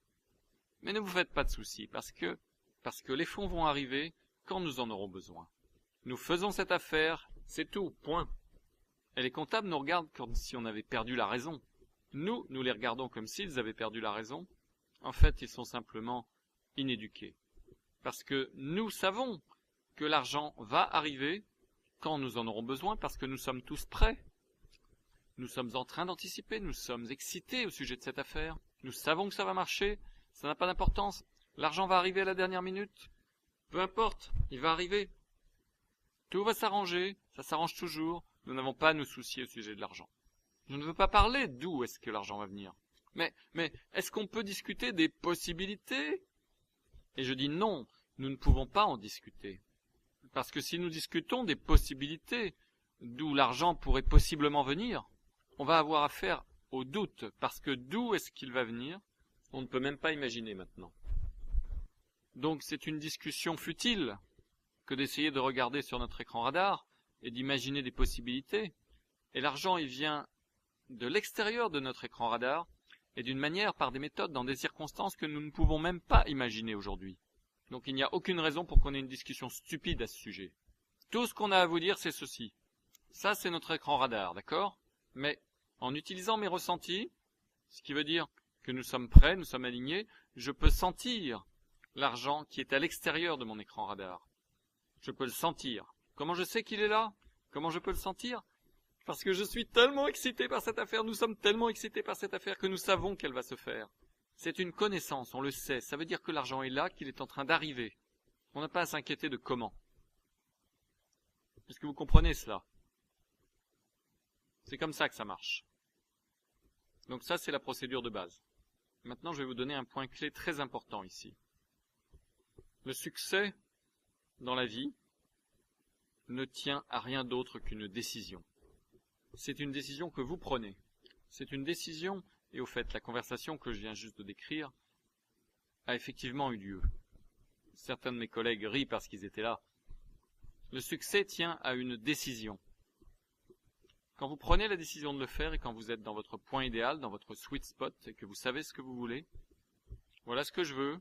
Mais ne vous faites pas de soucis, parce que les fonds vont arriver quand nous en aurons besoin. Nous faisons cette affaire, c'est tout, point. Et les comptables nous regardent comme si on avait perdu la raison. Nous les regardons comme s'ils avaient perdu la raison. En fait, ils sont simplement inéduqués. Parce que nous savons que l'argent va arriver quand nous en aurons besoin, parce que nous sommes tous prêts. Nous sommes en train d'anticiper, nous sommes excités au sujet de cette affaire. Nous savons que ça va marcher, ça n'a pas d'importance. L'argent va arriver à la dernière minute. Peu importe, il va arriver. Tout va s'arranger, ça s'arrange toujours. Nous n'avons pas à nous soucier au sujet de l'argent. Je ne veux pas parler d'où est-ce que l'argent va venir. Mais est-ce qu'on peut discuter des possibilités? Et je dis non, nous ne pouvons pas en discuter. Parce que si nous discutons des possibilités d'où l'argent pourrait possiblement venir, on va avoir affaire au doute, parce que d'où est-ce qu'il va venir, on ne peut même pas imaginer maintenant. Donc c'est une discussion futile que d'essayer de regarder sur notre écran radar et d'imaginer des possibilités. Et l'argent, il vient de l'extérieur de notre écran radar et d'une manière, par des méthodes, dans des circonstances que nous ne pouvons même pas imaginer aujourd'hui. Donc il n'y a aucune raison pour qu'on ait une discussion stupide à ce sujet. Tout ce qu'on a à vous dire, c'est ceci. Ça, c'est notre écran radar, d'accord? Mais en utilisant mes ressentis, ce qui veut dire que nous sommes prêts, nous sommes alignés, je peux sentir l'argent qui est à l'extérieur de mon écran radar. Je peux le sentir. Comment je sais qu'il est là? Comment je peux le sentir? Parce que je suis tellement excité par cette affaire, nous sommes tellement excités par cette affaire que nous savons qu'elle va se faire. C'est une connaissance, on le sait. Ça veut dire que l'argent est là, qu'il est en train d'arriver. On n'a pas à s'inquiéter de comment. Est-ce que vous comprenez cela? C'est comme ça que ça marche. Donc ça, c'est la procédure de base. Maintenant, je vais vous donner un point clé très important ici. Le succès dans la vie ne tient à rien d'autre qu'une décision. C'est une décision que vous prenez. C'est une décision, et au fait, la conversation que je viens juste de décrire a effectivement eu lieu. Certains de mes collègues rient parce qu'ils étaient là. Le succès tient à une décision. Quand vous prenez la décision de le faire et quand vous êtes dans votre point idéal, dans votre sweet spot, et que vous savez ce que vous voulez, voilà ce que je veux,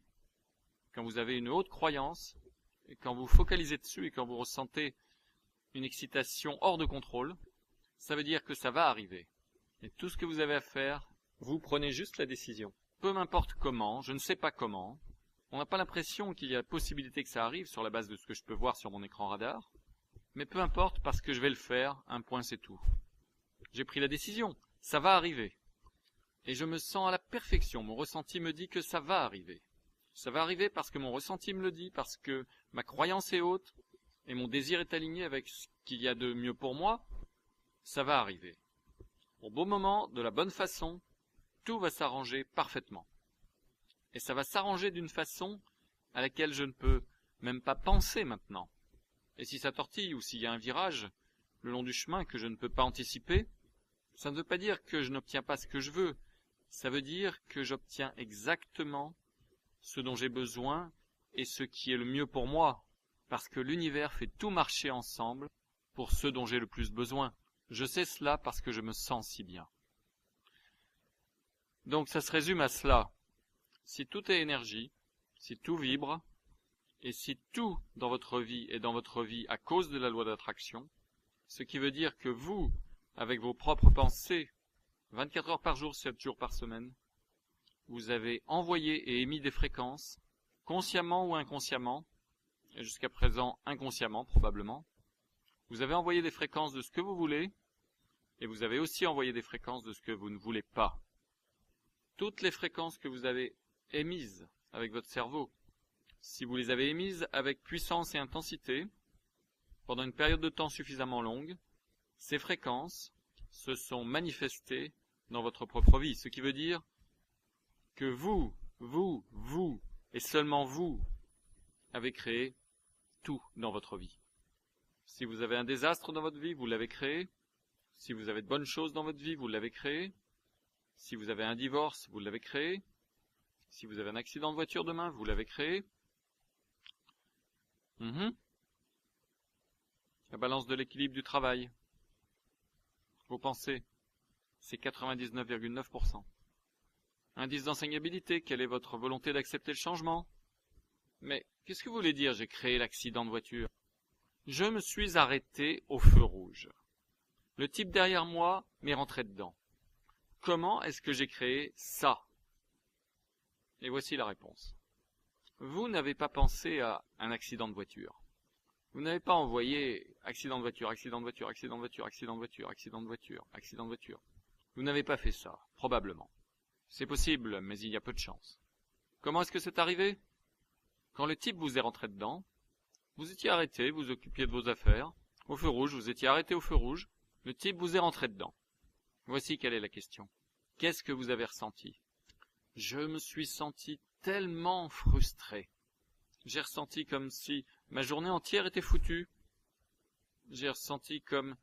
quand vous avez une haute croyance, et quand vous focalisez dessus et quand vous ressentez une excitation hors de contrôle, ça veut dire que ça va arriver. Et tout ce que vous avez à faire, vous prenez juste la décision. Peu m'importe comment, je ne sais pas comment. On n'a pas l'impression qu'il y a la possibilité que ça arrive sur la base de ce que je peux voir sur mon écran radar. Mais peu importe parce que je vais le faire, un point c'est tout. J'ai pris la décision, ça va arriver. Et je me sens à la perfection, mon ressenti me dit que ça va arriver. Ça va arriver parce que mon ressenti me le dit, parce que ma croyance est haute, et mon désir est aligné avec ce qu'il y a de mieux pour moi, ça va arriver. Au bon moment, de la bonne façon, tout va s'arranger parfaitement. Et ça va s'arranger d'une façon à laquelle je ne peux même pas penser maintenant. Et si ça tortille ou s'il y a un virage le long du chemin que je ne peux pas anticiper, ça ne veut pas dire que je n'obtiens pas ce que je veux. Ça veut dire que j'obtiens exactement ce dont j'ai besoin et ce qui est le mieux pour moi. Parce que l'univers fait tout marcher ensemble pour ce dont j'ai le plus besoin. Je sais cela parce que je me sens si bien. Donc ça se résume à cela. Si tout est énergie, si tout vibre, et si tout dans votre vie est dans votre vie à cause de la loi d'attraction, ce qui veut dire que vous, avec vos propres pensées, 24 heures par jour, 7 jours par semaine, vous avez envoyé et émis des fréquences, consciemment ou inconsciemment, et jusqu'à présent inconsciemment probablement, Vous avez envoyé des fréquences de ce que vous voulez, et vous avez aussi envoyé des fréquences de ce que vous ne voulez pas. Toutes les fréquences que vous avez émises avec votre cerveau, si vous les avez émises avec puissance et intensité, pendant une période de temps suffisamment longue, ces fréquences se sont manifestées dans votre propre vie. Ce qui veut dire que vous, et seulement vous, avez créé tout dans votre vie. Si vous avez un désastre dans votre vie, vous l'avez créé. Si vous avez de bonnes choses dans votre vie, vous l'avez créé. Si vous avez un divorce, vous l'avez créé. Si vous avez un accident de voiture demain, vous l'avez créé. La balance de l'équilibre du travail. Vos pensées, c'est 99,9%. Indice d'enseignabilité, quelle est votre volonté d'accepter le changement? Mais qu'est-ce que vous voulez dire, j'ai créé l'accident de voiture? Je me suis arrêté au feu rouge. Le type derrière moi m'est rentré dedans. Comment est-ce que j'ai créé ça? Et voici la réponse. Vous n'avez pas pensé à un accident de voiture. Vous n'avez pas envoyé accident de voiture, accident de voiture, accident de voiture, accident de voiture, accident de voiture, accident de voiture. Vous n'avez pas fait ça, probablement. C'est possible, mais il y a peu de chance. Comment est-ce que c'est arrivé? Quand le type vous est rentré dedans, vous étiez arrêté, vous occupiez de vos affaires. Au feu rouge, vous étiez arrêté au feu rouge. Le type vous est rentré dedans. Voici quelle est la question. Qu'est-ce que vous avez ressenti? Je me suis senti tellement frustré. J'ai ressenti comme si ma journée entière était foutue. J'ai ressenti comme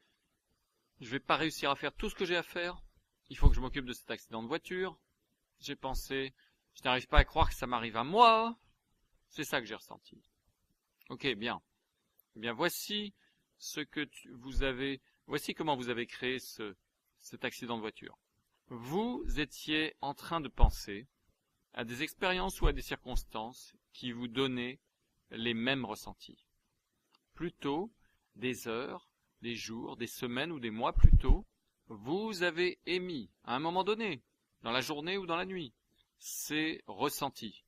je vais pas réussir à faire tout ce que j'ai à faire. Il faut que je m'occupe de cet accident de voiture. J'ai pensé, je n'arrive pas à croire que ça m'arrive à moi. C'est ça que j'ai ressenti. Ok, bien. Eh bien, voici ce que vous avez, voici comment vous avez créé cet accident de voiture. Vous étiez en train de penser à des expériences ou à des circonstances qui vous donnaient les mêmes ressentis. Plutôt, des heures, des jours, des semaines ou des mois plus tôt, vous avez émis, à un moment donné, dans la journée ou dans la nuit, ces ressentis.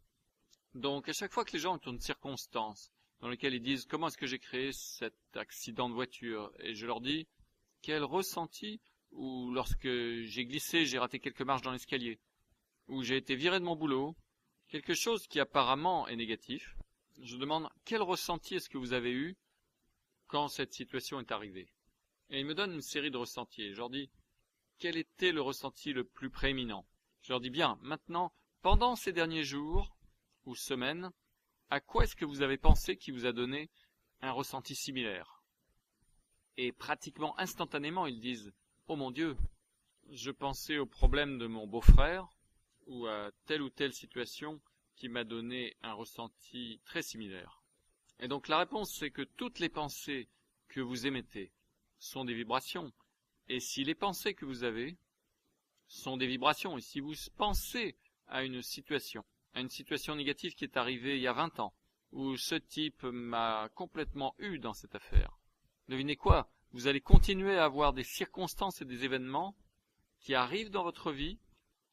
Donc, à chaque fois que les gens ont une circonstance dans laquelle ils disent « Comment est-ce que j'ai créé cet accident de voiture ?» et je leur dis « Quel ressenti ?» ou lorsque j'ai glissé, j'ai raté quelques marches dans l'escalier, ou j'ai été viré de mon boulot, quelque chose qui apparemment est négatif, je demande « Quel ressenti est-ce que vous avez eu quand cette situation est arrivée ?» Et ils me donnent une série de ressentis. Je leur dis « Quel était le ressenti le plus prééminent ?» Je leur dis « Bien, maintenant, pendant ces derniers jours ou semaines, à quoi est-ce que vous avez pensé qui vous a donné un ressenti similaire ?» Et pratiquement instantanément, ils disent « Oh mon Dieu, je pensais au problème de mon beau-frère ou à telle ou telle situation qui m'a donné un ressenti très similaire. » Et donc la réponse, c'est que toutes les pensées que vous émettez sont des vibrations. Et si les pensées que vous avez sont des vibrations, et si vous pensez à une situation négative qui est arrivée il y a 20 ans, où ce type m'a complètement eu dans cette affaire, devinez quoi? Vous allez continuer à avoir des circonstances et des événements qui arrivent dans votre vie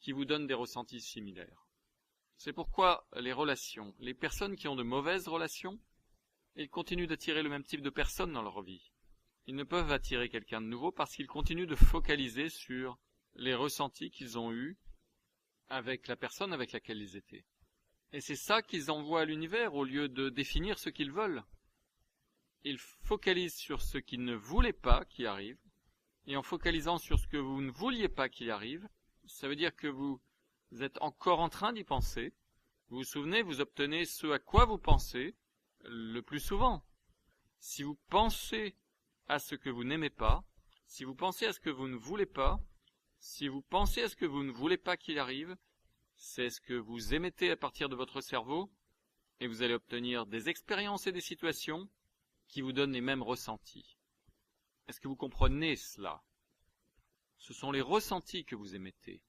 qui vous donnent des ressentis similaires. C'est pourquoi les relations, les personnes qui ont de mauvaises relations, ils continuent d'attirer le même type de personnes dans leur vie. Ils ne peuvent attirer quelqu'un de nouveau parce qu'ils continuent de focaliser sur les ressentis qu'ils ont eus avec la personne avec laquelle ils étaient. Et c'est ça qu'ils envoient à l'univers au lieu de définir ce qu'ils veulent. Ils focalisent sur ce qu'ils ne voulaient pas qui arrive, et en focalisant sur ce que vous ne vouliez pas qu'il arrive, ça veut dire que vous êtes encore en train d'y penser. Vous vous souvenez, vous obtenez ce à quoi vous pensez le plus souvent. Si vous pensez à ce que vous n'aimez pas, si vous pensez à ce que vous ne voulez pas, si vous pensez à ce que vous ne voulez pas qu'il arrive, c'est ce que vous émettez à partir de votre cerveau, et vous allez obtenir des expériences et des situations qui vous donnent les mêmes ressentis. Est-ce que vous comprenez cela? Ce sont les ressentis que vous émettez.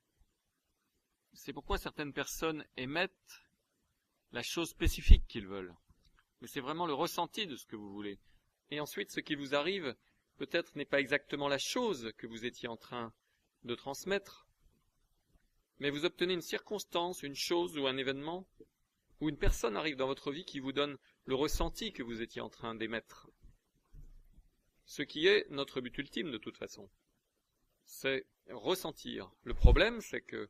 C'est pourquoi certaines personnes émettent la chose spécifique qu'ils veulent. Mais c'est vraiment le ressenti de ce que vous voulez. Et ensuite, ce qui vous arrive, peut-être n'est pas exactement la chose que vous étiez en train de transmettre, mais vous obtenez une circonstance, une chose ou un événement, ou une personne arrive dans votre vie qui vous donne le ressenti que vous étiez en train d'émettre. Ce qui est notre but ultime de toute façon. C'est ressentir. Le problème, c'est que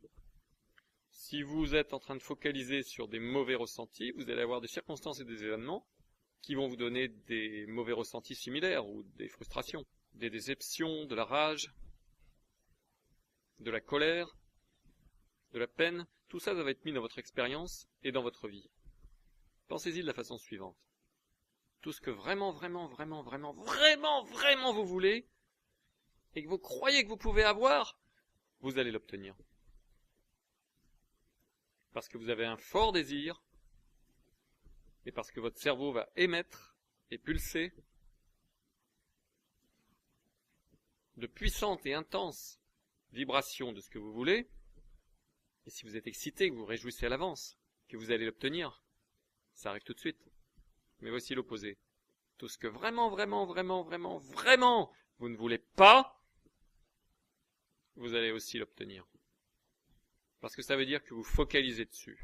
si vous êtes en train de focaliser sur des mauvais ressentis, vous allez avoir des circonstances et des événements qui vont vous donner des mauvais ressentis similaires ou des frustrations, des déceptions, de la rage, de la colère, de la peine. Tout ça, ça va être mis dans votre expérience et dans votre vie. Pensez-y de la façon suivante. Tout ce que vraiment vous voulez et que vous croyez que vous pouvez avoir, vous allez l'obtenir. Parce que vous avez un fort désir et parce que votre cerveau va émettre et pulser de puissantes et intenses vibrations de ce que vous voulez. Et si vous êtes excité, que vous vous réjouissez à l'avance, que vous allez l'obtenir, ça arrive tout de suite. Mais voici l'opposé. Tout ce que vraiment vous ne voulez pas, vous allez aussi l'obtenir. Parce que ça veut dire que vous focalisez dessus.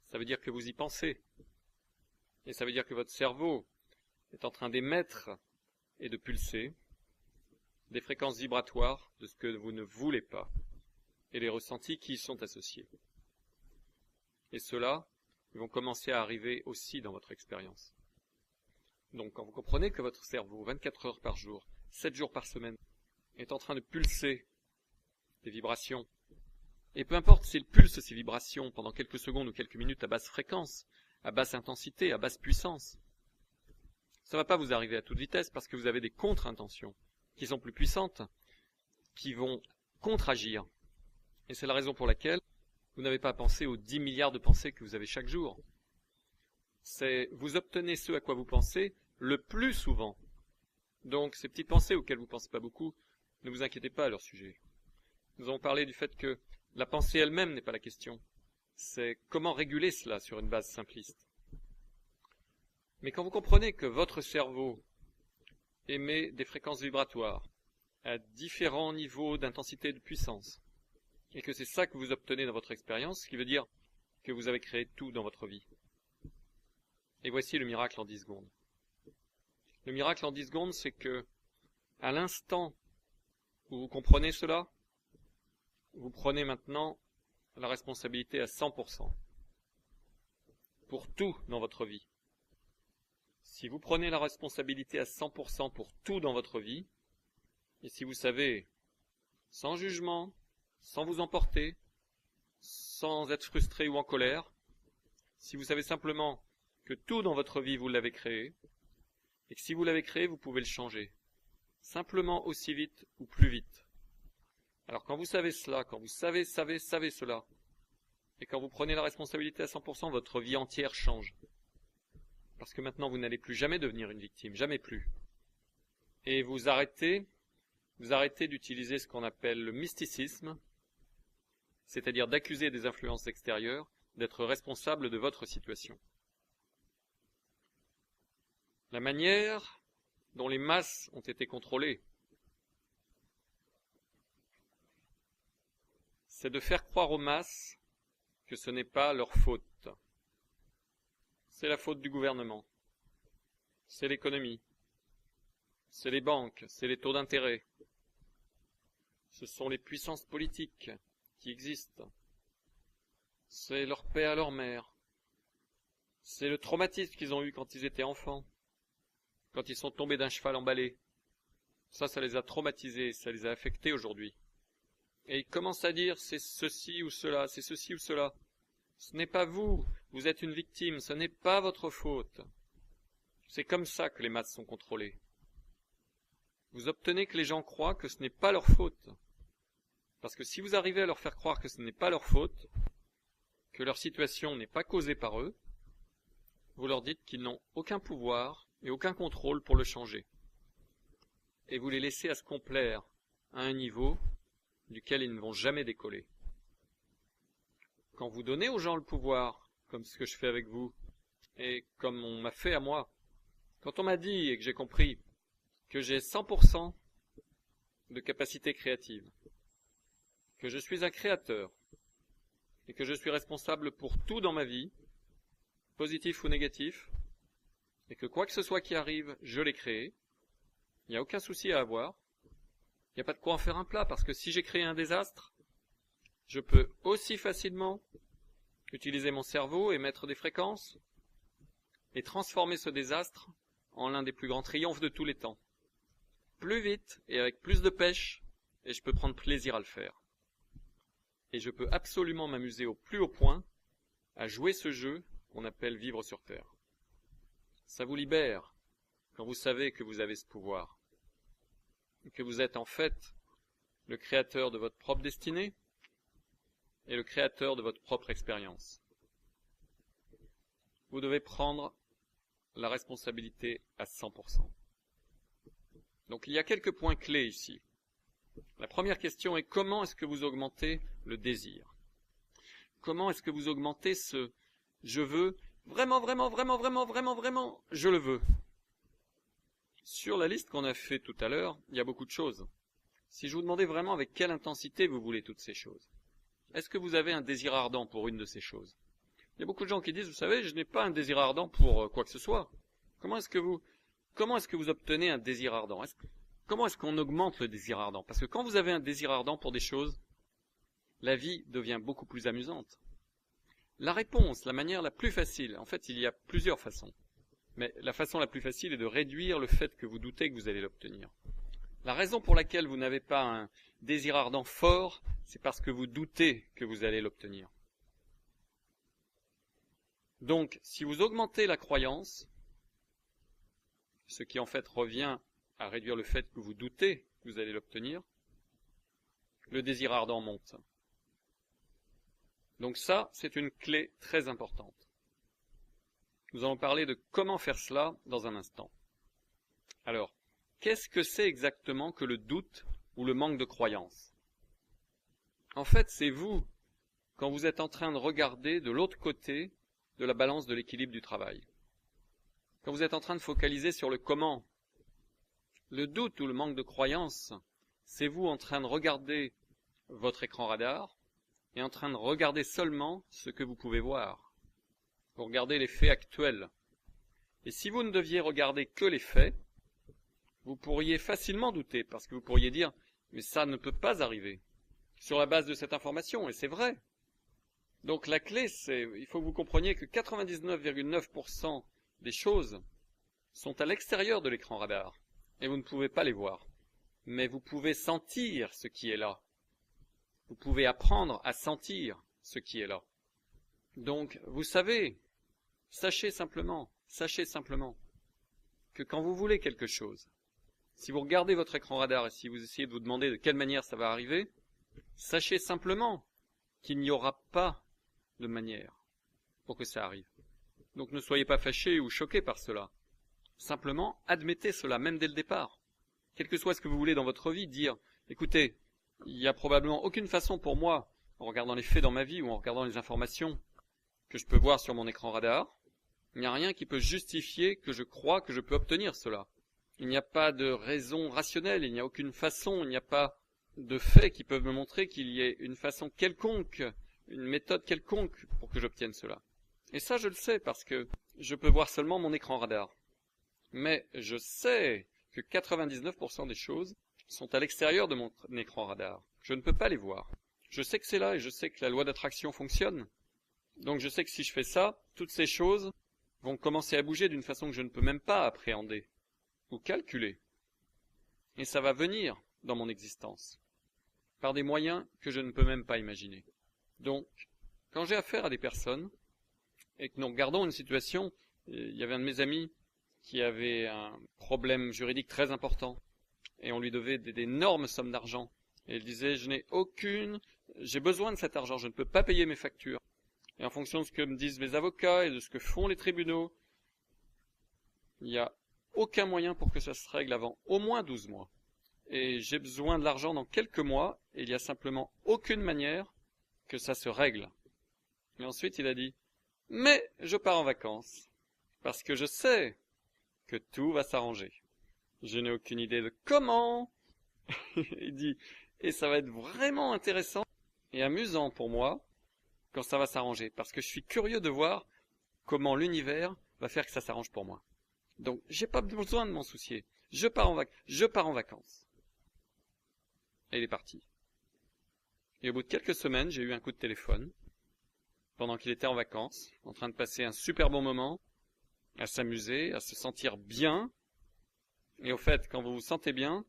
Ça veut dire que vous y pensez. Et ça veut dire que votre cerveau est en train d'émettre et de pulser des fréquences vibratoires de ce que vous ne voulez pas et les ressentis qui y sont associés. Et ceux-là, ils vont commencer à arriver aussi dans votre expérience. Donc quand vous comprenez que votre cerveau, 24 heures par jour, 7 jours par semaine, est en train de pulser des vibrations, et peu importe s'il pulse ces vibrations pendant quelques secondes ou quelques minutes à basse fréquence, à basse intensité, à basse puissance, ça ne va pas vous arriver à toute vitesse parce que vous avez des contre-intentions qui sont plus puissantes, qui vont contre-agir. Et c'est la raison pour laquelle vous n'avez pas à penser aux 10 milliards de pensées que vous avez chaque jour. C'est vous obtenez ce à quoi vous pensez le plus souvent. Donc ces petites pensées auxquelles vous ne pensez pas beaucoup, ne vous inquiétez pas à leur sujet. Nous avons parlé du fait que la pensée elle-même n'est pas la question. C'est comment réguler cela sur une base simpliste. Mais quand vous comprenez que votre cerveau émet des fréquences vibratoires à différents niveaux d'intensité et de puissance, et que c'est ça que vous obtenez dans votre expérience, ce qui veut dire que vous avez créé tout dans votre vie. Et voici le miracle en 10 secondes. Le miracle en 10 secondes, c'est que, à l'instant où vous comprenez cela, vous prenez maintenant la responsabilité à 100% pour tout dans votre vie. Si vous prenez la responsabilité à 100% pour tout dans votre vie, et si vous savez, sans jugement, sans vous emporter, sans être frustré ou en colère, si vous savez simplement que tout dans votre vie vous l'avez créé, et que si vous l'avez créé, vous pouvez le changer, simplement aussi vite ou plus vite. Alors quand vous savez cela, quand vous savez cela, et quand vous prenez la responsabilité à 100%, votre vie entière change. Parce que maintenant vous n'allez plus jamais devenir une victime, jamais plus. Et vous arrêtez d'utiliser ce qu'on appelle le mysticisme, c'est-à-dire d'accuser des influences extérieures d'être responsable de votre situation. La manière dont les masses ont été contrôlées, c'est de faire croire aux masses que ce n'est pas leur faute. C'est la faute du gouvernement, c'est l'économie, c'est les banques, c'est les taux d'intérêt, ce sont les puissances politiques qui existent, c'est leur père, leur mère, c'est le traumatisme qu'ils ont eu quand ils étaient enfants, quand ils sont tombés d'un cheval emballé. Ça les a traumatisés, ça les a affectés aujourd'hui. Et ils commencent à dire c'est ceci ou cela, c'est ceci ou cela. Ce n'est pas vous, vous êtes une victime, ce n'est pas votre faute. C'est comme ça que les masses sont contrôlées. Vous obtenez que les gens croient que ce n'est pas leur faute. Parce que si vous arrivez à leur faire croire que ce n'est pas leur faute, que leur situation n'est pas causée par eux, vous leur dites qu'ils n'ont aucun pouvoir et aucun contrôle pour le changer. Et vous les laissez à se complaire à un niveau duquel ils ne vont jamais décoller. Quand vous donnez aux gens le pouvoir, comme ce que je fais avec vous, et comme on m'a fait à moi, quand on m'a dit et que j'ai compris que j'ai 100% de capacité créative, que je suis un créateur, et que je suis responsable pour tout dans ma vie, positif ou négatif, et que quoi que ce soit qui arrive, je l'ai créé, Il n'y a aucun souci à avoir. Il n'y a pas de quoi en faire un plat, parce que si j'ai créé un désastre, je peux aussi facilement utiliser mon cerveau et mettre des fréquences et transformer ce désastre en l'un des plus grands triomphes de tous les temps. Plus vite et avec plus de pêche, et je peux prendre plaisir à le faire. Et je peux absolument m'amuser au plus haut point à jouer ce jeu qu'on appelle vivre sur Terre. Ça vous libère quand vous savez que vous avez ce pouvoir, que vous êtes en fait le créateur de votre propre destinée et le créateur de votre propre expérience. Vous devez prendre la responsabilité à 100%. Donc il y a quelques points clés ici. La première question est comment est-ce que vous augmentez le désir? Comment est-ce que vous augmentez ce « je veux » vraiment, je le veux. Sur la liste qu'on a fait tout à l'heure, il y a beaucoup de choses. Si je vous demandais vraiment avec quelle intensité vous voulez toutes ces choses, est-ce que vous avez un désir ardent pour une de ces choses? Il y a beaucoup de gens qui disent, vous savez, je n'ai pas un désir ardent pour quoi que ce soit. Comment est-ce que vous obtenez un désir ardent? Comment est-ce qu'on augmente le désir ardent? Parce que quand vous avez un désir ardent pour des choses, la vie devient beaucoup plus amusante. La réponse, la manière la plus facile, en fait, il y a plusieurs façons. Mais la façon la plus facile est de réduire le fait que vous doutez que vous allez l'obtenir. La raison pour laquelle vous n'avez pas un désir ardent fort, c'est parce que vous doutez que vous allez l'obtenir. Donc, si vous augmentez la croyance, ce qui en fait revient à réduire le fait que vous doutez que vous allez l'obtenir, le désir ardent monte. Donc ça, c'est une clé très importante. Nous allons parler de comment faire cela dans un instant. Alors, qu'est-ce que c'est exactement que le doute ou le manque de croyance? En fait, c'est vous, quand vous êtes en train de regarder de l'autre côté de la balance de l'équilibre du travail. Quand vous êtes en train de focaliser sur le comment. Le doute ou le manque de croyance, c'est vous en train de regarder votre écran radar et en train de regarder seulement ce que vous pouvez voir. Vous regardez les faits actuels. Et si vous ne deviez regarder que les faits, vous pourriez facilement douter, parce que vous pourriez dire « mais ça ne peut pas arriver » sur la base de cette information, et c'est vrai. Donc la clé, il faut que vous compreniez que 99,9% des choses sont à l'extérieur de l'écran radar, et vous ne pouvez pas les voir. Mais vous pouvez sentir ce qui est là. Vous pouvez apprendre à sentir ce qui est là. Donc, vous savez, sachez simplement que quand vous voulez quelque chose, si vous regardez votre écran radar et si vous essayez de vous demander de quelle manière ça va arriver, sachez simplement qu'il n'y aura pas de manière pour que ça arrive. Donc ne soyez pas fâchés ou choqués par cela. Simplement, admettez cela, même dès le départ. Quel que soit ce que vous voulez dans votre vie, dire, écoutez, il n'y a probablement aucune façon pour moi, en regardant les faits dans ma vie ou en regardant les informations que je peux voir sur mon écran radar, il n'y a rien qui peut justifier que je crois que je peux obtenir cela. Il n'y a pas de raison rationnelle, il n'y a aucune façon, il n'y a pas de faits qui peuvent me montrer qu'il y ait une façon quelconque, une méthode quelconque pour que j'obtienne cela. Et ça, je le sais parce que je peux voir seulement mon écran radar. Mais je sais que 99% des choses sont à l'extérieur de mon écran radar. Je ne peux pas les voir. Je sais que c'est là et je sais que la loi d'attraction fonctionne. Donc je sais que si je fais ça, toutes ces choses vont commencer à bouger d'une façon que je ne peux même pas appréhender ou calculer. Et ça va venir dans mon existence par des moyens que je ne peux même pas imaginer. Donc, quand j'ai affaire à des personnes et que nous regardons une situation, il y avait un de mes amis qui avait un problème juridique très important et on lui devait d'énormes sommes d'argent. Et il disait, j'ai besoin de cet argent, je ne peux pas payer mes factures. Et en fonction de ce que me disent mes avocats et de ce que font les tribunaux, il n'y a aucun moyen pour que ça se règle avant au moins 12 mois. Et j'ai besoin de l'argent dans quelques mois et il n'y a simplement aucune manière que ça se règle. Et ensuite il a dit, mais je pars en vacances parce que je sais que tout va s'arranger. Je n'ai aucune idée de comment. Il dit, et ça va être vraiment intéressant et amusant pour moi quand ça va s'arranger, parce que je suis curieux de voir comment l'univers va faire que ça s'arrange pour moi. Donc, j'ai pas besoin de m'en soucier. Je pars en vacances. Et il est parti. Et au bout de quelques semaines, j'ai eu un coup de téléphone, pendant qu'il était en vacances, en train de passer un super bon moment, à s'amuser, à se sentir bien. Et au fait, quand vous vous sentez bien,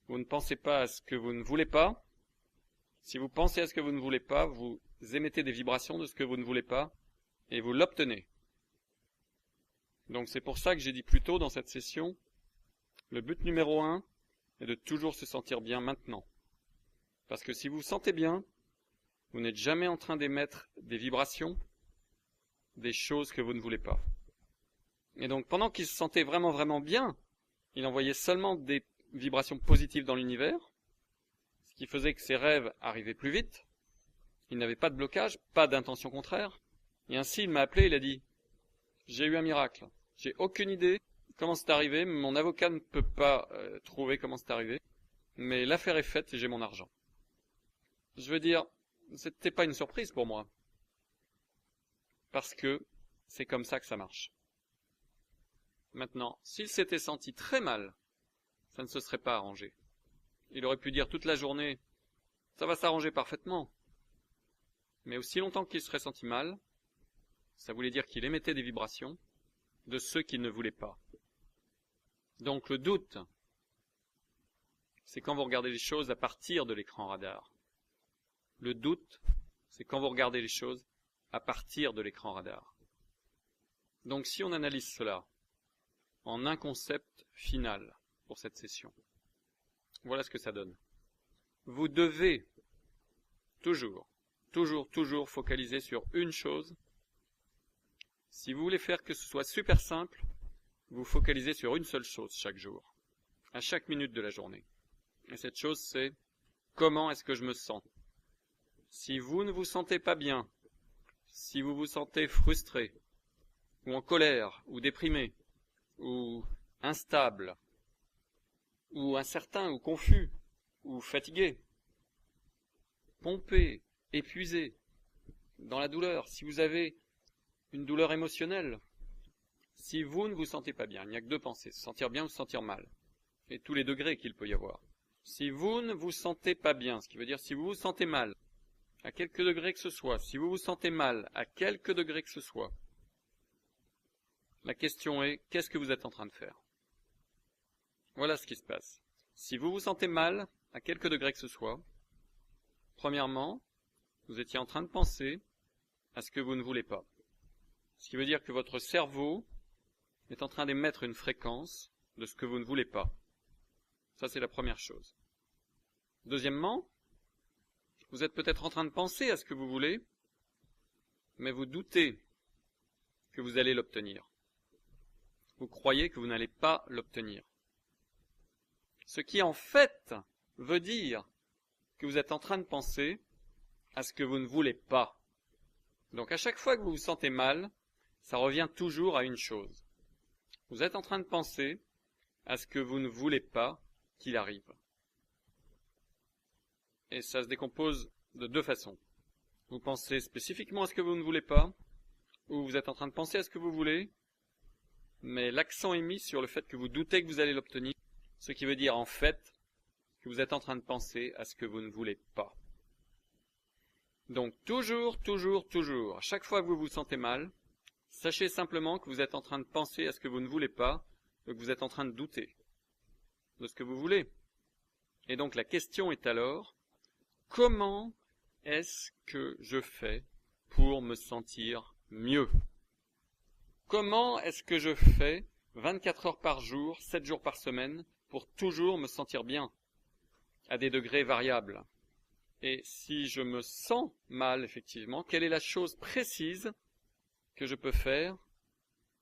vous ne pensez pas à ce que vous ne voulez pas. Si vous pensez à ce que vous ne voulez pas, vous émettez des vibrations de ce que vous ne voulez pas, et vous l'obtenez. Donc c'est pour ça que j'ai dit plus tôt dans cette session, le but numéro 1 est de toujours se sentir bien maintenant. Parce que si vous vous sentez bien, vous n'êtes jamais en train d'émettre des vibrations, des choses que vous ne voulez pas. Et donc pendant qu'il se sentait vraiment vraiment bien, il envoyait seulement des vibrations positives dans l'univers, ce qui faisait que ses rêves arrivaient plus vite, il n'avait pas de blocage, pas d'intention contraire, et ainsi il m'a appelé, il a dit « J'ai eu un miracle, j'ai aucune idée comment c'est arrivé, mon avocat ne peut pas trouver comment c'est arrivé, mais l'affaire est faite et j'ai mon argent. » Je veux dire, c'était pas une surprise pour moi, parce que c'est comme ça que ça marche. Maintenant, s'il s'était senti très mal, ça ne se serait pas arrangé. Il aurait pu dire toute la journée, ça va s'arranger parfaitement. Mais aussi longtemps qu'il serait senti mal, ça voulait dire qu'il émettait des vibrations de ceux qu'il ne voulait pas. Donc le doute, c'est quand vous regardez les choses à partir de l'écran radar. Le doute, c'est quand vous regardez les choses à partir de l'écran radar. Donc si on analyse cela en un concept final pour cette session, voilà ce que ça donne. Vous devez toujours focaliser sur une chose. Si vous voulez faire que ce soit super simple, vous focalisez sur une seule chose chaque jour, à chaque minute de la journée. Et cette chose, c'est comment est-ce que je me sens? Si vous ne vous sentez pas bien, si vous vous sentez frustré, ou en colère, ou déprimé, ou instable, ou incertain, ou confus, ou fatigué, pompé, épuisé, dans la douleur, si vous avez une douleur émotionnelle, si vous ne vous sentez pas bien, il n'y a que deux pensées, se sentir bien ou se sentir mal, et tous les degrés qu'il peut y avoir. Si vous ne vous sentez pas bien, ce qui veut dire si vous vous sentez mal, à quelque degré que ce soit, si vous vous sentez mal, à quelque degré que ce soit, la question est, qu'est-ce que vous êtes en train de faire? Voilà ce qui se passe. Si vous vous sentez mal, à quelque degré que ce soit, premièrement, vous étiez en train de penser à ce que vous ne voulez pas. Ce qui veut dire que votre cerveau est en train d'émettre une fréquence de ce que vous ne voulez pas. Ça, c'est la première chose. Deuxièmement, vous êtes peut-être en train de penser à ce que vous voulez, mais vous doutez que vous allez l'obtenir. Vous croyez que vous n'allez pas l'obtenir. Ce qui, en fait, veut dire que vous êtes en train de penser à ce que vous ne voulez pas. Donc, à chaque fois que vous vous sentez mal, ça revient toujours à une chose. Vous êtes en train de penser à ce que vous ne voulez pas qu'il arrive. Et ça se décompose de deux façons. Vous pensez spécifiquement à ce que vous ne voulez pas, ou vous êtes en train de penser à ce que vous voulez, mais l'accent est mis sur le fait que vous doutez que vous allez l'obtenir, ce qui veut dire en fait que vous êtes en train de penser à ce que vous ne voulez pas. Donc toujours, à chaque fois que vous vous sentez mal, sachez simplement que vous êtes en train de penser à ce que vous ne voulez pas, que vous êtes en train de douter de ce que vous voulez. Et donc la question est alors, comment est-ce que je fais pour me sentir mieux? Comment est-ce que je fais 24 heures par jour, 7 jours par semaine, pour toujours me sentir bien, à des degrés variables? Et si je me sens mal, effectivement, quelle est la chose précise que je peux faire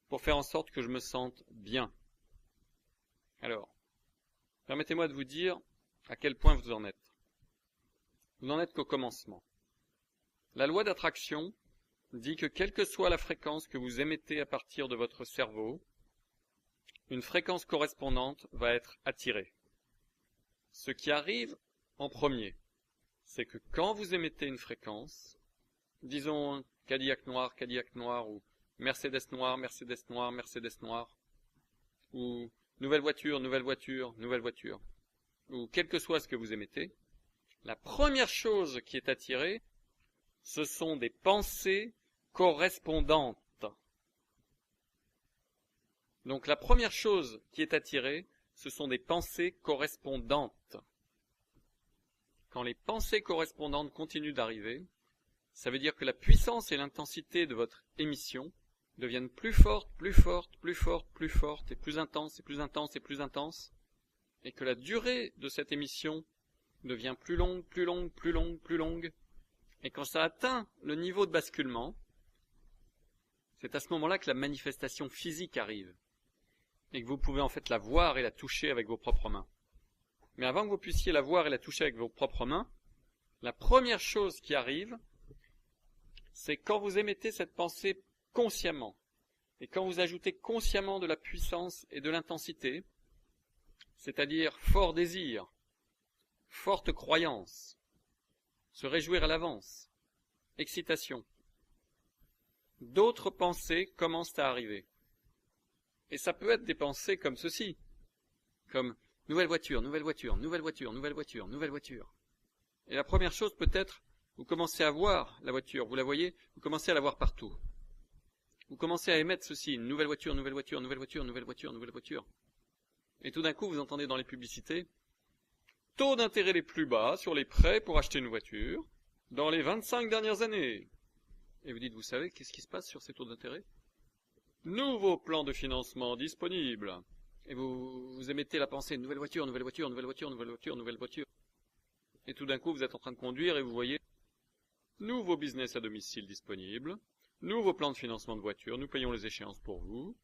pour faire en sorte que je me sente bien? Alors, permettez-moi de vous dire à quel point vous en êtes. Vous n'en êtes qu'au commencement. La loi d'attraction dit que quelle que soit la fréquence que vous émettez à partir de votre cerveau, une fréquence correspondante va être attirée. Ce qui arrive en premier, c'est que quand vous émettez une fréquence, disons Cadillac noir, ou Mercedes noir, Mercedes noir, Mercedes noir, ou nouvelle voiture, nouvelle voiture, nouvelle voiture, ou quel que soit ce que vous émettez, la première chose qui est attirée, ce sont des pensées correspondantes. Donc la première chose qui est attirée, ce sont des pensées correspondantes. Quand les pensées correspondantes continuent d'arriver, ça veut dire que la puissance et l'intensité de votre émission deviennent plus fortes, plus fortes, plus fortes, plus fortes, et plus intenses, et plus intenses, et plus intenses, et que la durée de cette émission devient plus longue, plus longue, plus longue, plus longue, et quand ça atteint le niveau de basculement, c'est à ce moment-là que la manifestation physique arrive, et que vous pouvez en fait la voir et la toucher avec vos propres mains. Mais avant que vous puissiez la voir et la toucher avec vos propres mains, la première chose qui arrive, c'est quand vous émettez cette pensée consciemment, et quand vous ajoutez consciemment de la puissance et de l'intensité, c'est-à-dire fort désir, forte croyance, se réjouir à l'avance, excitation, d'autres pensées commencent à arriver. Et ça peut être des pensées comme ceci, comme nouvelle voiture, nouvelle voiture, nouvelle voiture, nouvelle voiture, nouvelle voiture. Et la première chose peut-être, vous commencez à voir la voiture, vous la voyez, vous commencez à la voir partout. Vous commencez à émettre ceci, une nouvelle voiture, nouvelle voiture, nouvelle voiture, nouvelle voiture, nouvelle voiture. Et tout d'un coup, vous entendez dans les publicités, taux d'intérêt les plus bas sur les prêts pour acheter une voiture dans les 25 dernières années. Et vous dites, vous savez, qu'est-ce qui se passe sur ces taux d'intérêt? Nouveau plan de financement disponible. Et vous émettez la pensée, nouvelle voiture, nouvelle voiture, nouvelle voiture, nouvelle voiture, nouvelle voiture. Et tout d'un coup, vous êtes en train de conduire et vous voyez, nouveau business à domicile disponible, nouveau plan de financement de voiture, nous payons les échéances pour vous.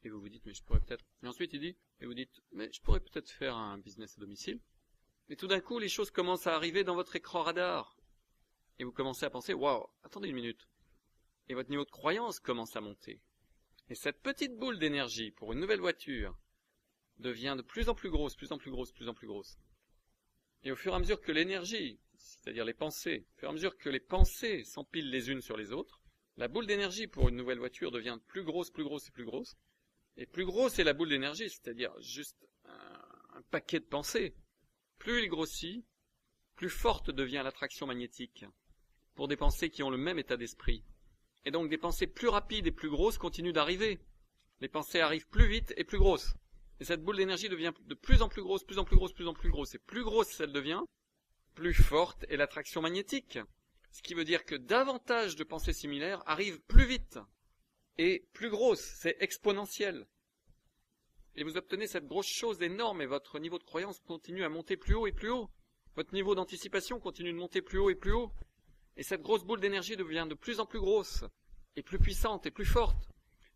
Et vous vous dites, mais je pourrais peut-être... Et ensuite, il dit, et vous dites, mais je pourrais peut-être faire un business à domicile. Et tout d'un coup, les choses commencent à arriver dans votre écran radar. Et vous commencez à penser, waouh, attendez une minute. Et votre niveau de croyance commence à monter. Et cette petite boule d'énergie pour une nouvelle voiture devient de plus en plus grosse, plus en plus grosse, plus en plus grosse. Et au fur et à mesure que l'énergie, c'est-à-dire les pensées, au fur et à mesure que les pensées s'empilent les unes sur les autres, la boule d'énergie pour une nouvelle voiture devient plus grosse, plus grosse et plus grosse. Et plus grosse est la boule d'énergie, c'est-à-dire juste un paquet de pensées. Plus il grossit, plus forte devient l'attraction magnétique pour des pensées qui ont le même état d'esprit. Et donc des pensées plus rapides et plus grosses continuent d'arriver. Les pensées arrivent plus vite et plus grosses. Et cette boule d'énergie devient de plus en plus grosse, plus en plus grosse, plus en plus grosse. Et plus grosse elle devient, plus forte est l'attraction magnétique. Ce qui veut dire que davantage de pensées similaires arrivent plus vite et plus grosses. C'est exponentiel. Et vous obtenez cette grosse chose énorme et votre niveau de croyance continue à monter plus haut et plus haut. Votre niveau d'anticipation continue de monter plus haut et plus haut. Et cette grosse boule d'énergie devient de plus en plus grosse, et plus puissante et plus forte.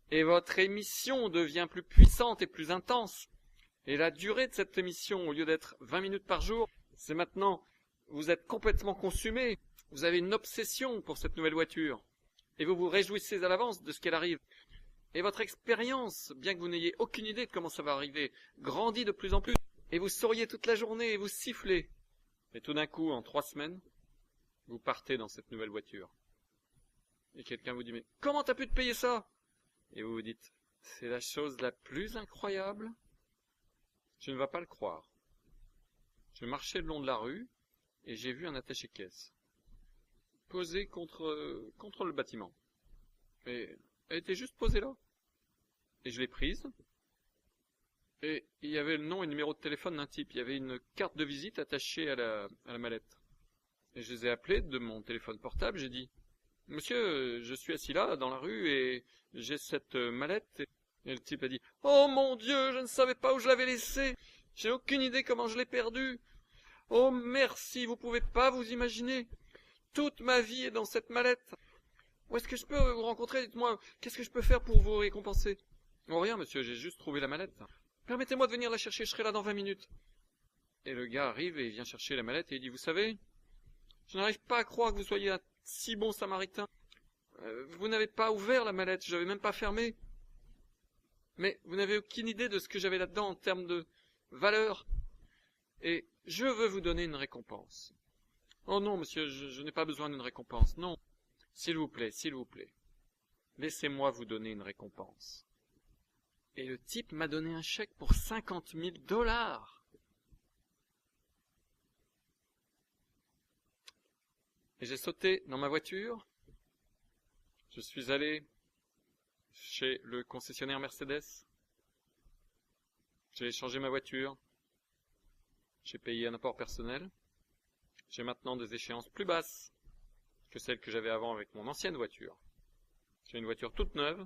Et votre émission devient plus puissante et plus intense. Et la durée de cette émission, au lieu d'être 20 minutes par jour, c'est maintenant, vous êtes complètement consumé. Vous avez une obsession pour cette nouvelle voiture. Et vous vous réjouissez à l'avance de ce qu'elle arrive. Et votre expérience, bien que vous n'ayez aucune idée de comment ça va arriver, grandit de plus en plus. Et vous souriez toute la journée et vous sifflez. Et tout d'un coup, en 3 semaines, vous partez dans cette nouvelle voiture. Et quelqu'un vous dit, mais comment t'as pu te payer ça? Et vous vous dites, c'est la chose la plus incroyable. Je ne vais pas le croire. Je marchais le long de la rue et j'ai vu un attaché-caisse posé contre le bâtiment. Et elle était juste posée là. Et je l'ai prise. Et il y avait le nom et le numéro de téléphone d'un type. Il y avait une carte de visite attachée à la mallette. Et je les ai appelés de mon téléphone portable, j'ai dit, monsieur, je suis assis là, dans la rue, et j'ai cette mallette. Et le type a dit, oh mon Dieu, je ne savais pas où je l'avais laissée. J'ai aucune idée comment je l'ai perdue. Oh merci, vous pouvez pas vous imaginer. Toute ma vie est dans cette mallette. Où est-ce que je peux vous rencontrer? Dites-moi, qu'est-ce que je peux faire pour vous récompenser? Oh rien, monsieur, j'ai juste trouvé la mallette. Permettez-moi de venir la chercher, je serai là dans 20 minutes. Et le gars arrive et il vient chercher la mallette et il dit, vous savez, je n'arrive pas à croire que vous soyez un si bon samaritain. Vous n'avez pas ouvert la mallette, je n'avais même pas fermé. Mais vous n'avez aucune idée de ce que j'avais là-dedans en termes de valeur. Et je veux vous donner une récompense. Oh non, monsieur, je n'ai pas besoin d'une récompense. Non. S'il vous plaît, laissez-moi vous donner une récompense. Et le type m'a donné un chèque pour 50 000 $. Et j'ai sauté dans ma voiture. Je suis allé chez le concessionnaire Mercedes. J'ai changé ma voiture. J'ai payé un apport personnel. J'ai maintenant des échéances plus basses que celles que j'avais avant avec mon ancienne voiture. J'ai une voiture toute neuve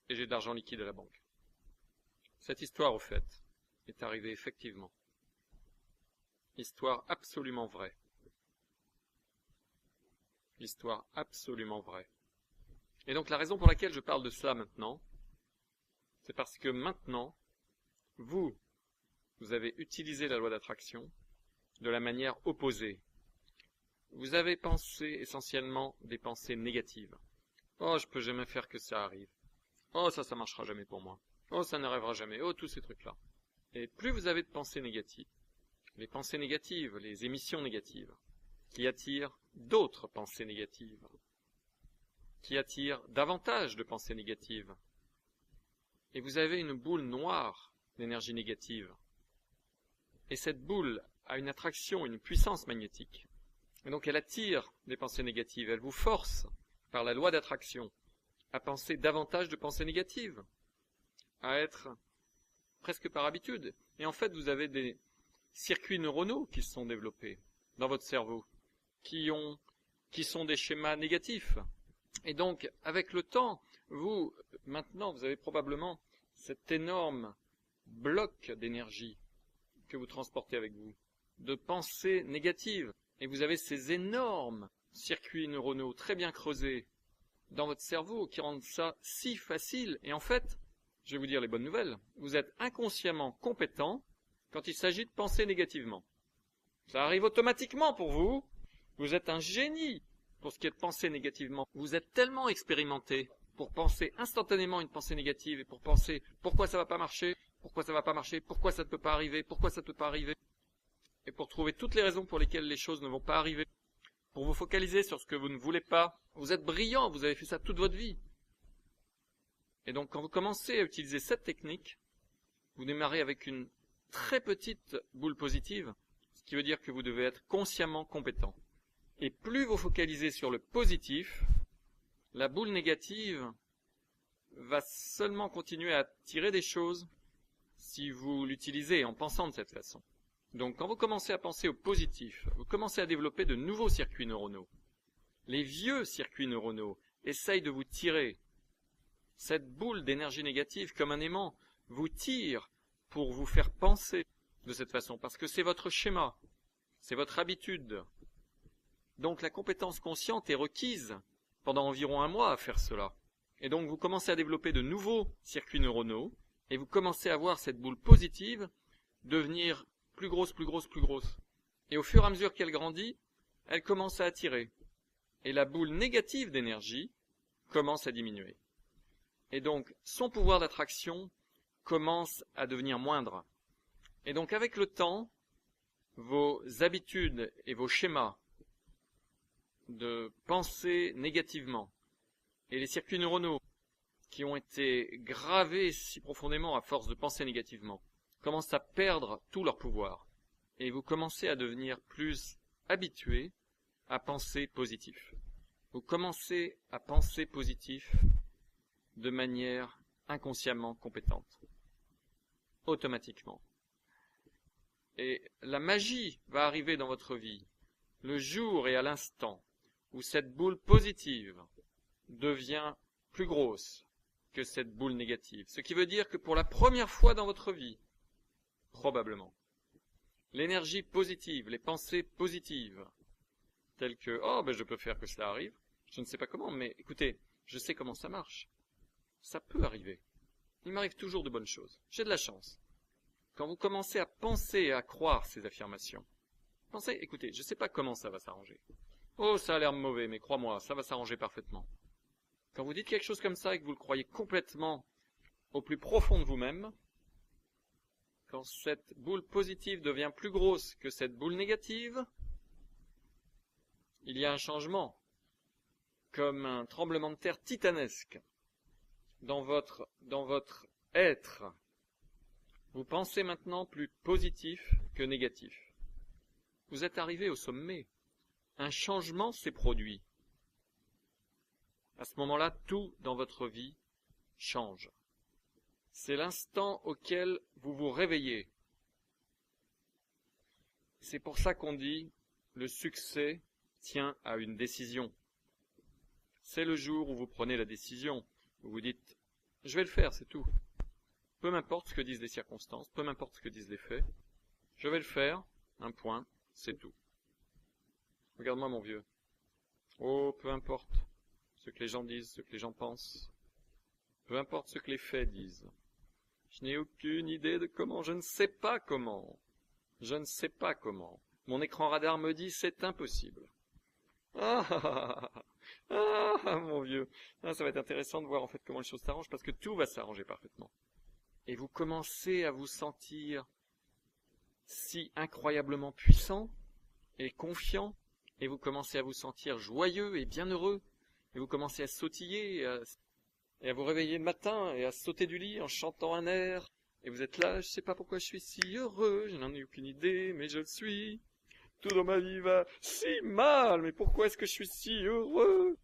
et j'ai de l'argent liquide à la banque. Cette histoire, au fait, est arrivée effectivement. Histoire absolument vraie. Histoire absolument vraie. Et donc la raison pour laquelle je parle de cela maintenant, c'est parce que maintenant, vous avez utilisé la loi d'attraction de la manière opposée. Vous avez pensé essentiellement des pensées négatives. Oh, je peux jamais faire que ça arrive. Oh, ça marchera jamais pour moi. Oh, ça n'arrivera jamais. Oh, tous ces trucs-là. Et plus vous avez de pensées négatives, les pensées négatives, les émissions négatives, qui attirent d'autres pensées négatives, qui attirent davantage de pensées négatives. Et vous avez une boule noire d'énergie négative. Et cette boule a une attraction, une puissance magnétique. Et donc elle attire des pensées négatives. Elle vous force, par la loi d'attraction, à penser davantage de pensées négatives, à être presque par habitude. Et en fait, vous avez des circuits neuronaux qui se sont développés dans votre cerveau, qui sont des schémas négatifs. Et donc, avec le temps, maintenant, vous avez probablement cet énorme bloc d'énergie que vous transportez avec vous, de pensées négatives. Et vous avez ces énormes circuits neuronaux très bien creusés dans votre cerveau qui rendent ça si facile. Et en fait, je vais vous dire les bonnes nouvelles, vous êtes inconsciemment compétent quand il s'agit de penser négativement. Ça arrive automatiquement pour vous. Vous êtes un génie pour ce qui est de penser négativement. Vous êtes tellement expérimenté pour penser instantanément une pensée négative et pour penser pourquoi ça va pas marcher, pourquoi ça va pas marcher, pourquoi ça ne peut pas arriver, pourquoi ça ne peut pas arriver. Et pour trouver toutes les raisons pour lesquelles les choses ne vont pas arriver, pour vous focaliser sur ce que vous ne voulez pas. Vous êtes brillant, vous avez fait ça toute votre vie. Et donc quand vous commencez à utiliser cette technique, vous démarrez avec une très petite boule positive, ce qui veut dire que vous devez être consciemment compétent. Et plus vous focalisez sur le positif, la boule négative va seulement continuer à attirer des choses si vous l'utilisez en pensant de cette façon. Donc quand vous commencez à penser au positif, vous commencez à développer de nouveaux circuits neuronaux. Les vieux circuits neuronaux essayent de vous tirer. Cette boule d'énergie négative, comme un aimant, vous tire pour vous faire penser de cette façon, parce que c'est votre schéma, c'est votre habitude. Donc la compétence consciente est requise pendant environ 1 mois à faire cela. Et donc vous commencez à développer de nouveaux circuits neuronaux, et vous commencez à voir cette boule positive devenir plus grosse, plus grosse, plus grosse. Et au fur et à mesure qu'elle grandit, elle commence à attirer. Et la boule négative d'énergie commence à diminuer. Et donc, son pouvoir d'attraction commence à devenir moindre. Et donc, avec le temps, vos habitudes et vos schémas de penser négativement et les circuits neuronaux qui ont été gravés si profondément à force de penser négativement commencent à perdre tout leur pouvoir. Et vous commencez à devenir plus habitué à penser positif. Vous commencez à penser positif de manière inconsciemment compétente. Automatiquement. Et la magie va arriver dans votre vie le jour et à l'instant où cette boule positive devient plus grosse que cette boule négative. Ce qui veut dire que pour la première fois dans votre vie, probablement, l'énergie positive, les pensées positives, telles que « Oh, je peux faire que cela arrive, je ne sais pas comment, mais écoutez, je sais comment ça marche. » Ça peut arriver. Il m'arrive toujours de bonnes choses. J'ai de la chance. Quand vous commencez à penser et à croire ces affirmations, pensez, écoutez, je ne sais pas comment ça va s'arranger. Oh, ça a l'air mauvais, mais crois-moi, ça va s'arranger parfaitement. Quand vous dites quelque chose comme ça et que vous le croyez complètement au plus profond de vous-même, quand cette boule positive devient plus grosse que cette boule négative, il y a un changement, comme un tremblement de terre titanesque. dans votre être, vous pensez maintenant plus positif que négatif. Vous êtes arrivé au sommet. Un changement s'est produit. À ce moment-là, tout dans votre vie change. C'est l'instant auquel vous vous réveillez. C'est pour ça qu'on dit le succès tient à une décision. C'est le jour où vous prenez la décision, où vous dites « je vais le faire, c'est tout ». Peu m'importe ce que disent les circonstances, peu m'importe ce que disent les faits, je vais le faire, un point, c'est tout. Regarde-moi mon vieux. Oh, peu importe ce que les gens disent, ce que les gens pensent, peu importe ce que les faits disent. Je n'ai aucune idée de comment, je ne sais pas comment. Je ne sais pas comment. Mon écran radar me dit c'est impossible. Mon vieux. Ça va être intéressant de voir en fait comment les choses s'arrangent parce que tout va s'arranger parfaitement. Et vous commencez à vous sentir si incroyablement puissant et confiant, et vous commencez à vous sentir joyeux et bienheureux, et vous commencez à sautiller et à vous réveiller le matin et à sauter du lit en chantant un air. Et vous êtes là, je sais pas pourquoi je suis si heureux, je n'en ai aucune idée, mais je le suis. Tout dans ma vie va si mal, mais pourquoi est-ce que je suis si heureux?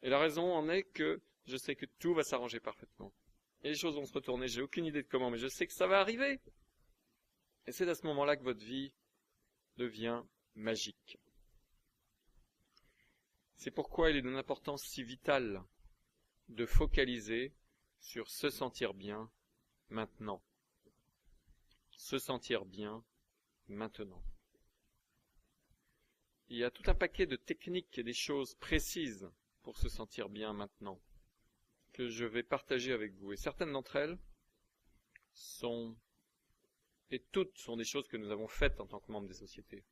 Et la raison en est que je sais que tout va s'arranger parfaitement. Et les choses vont se retourner, j'ai aucune idée de comment, mais je sais que ça va arriver. Et c'est à ce moment-là que votre vie devient magique. C'est pourquoi il est d'une importance si vitale de focaliser sur se sentir bien maintenant. Se sentir bien maintenant. Il y a tout un paquet de techniques et des choses précises pour se sentir bien maintenant que je vais partager avec vous. Et certaines d'entre elles et toutes sont des choses que nous avons faites en tant que membres des sociétés,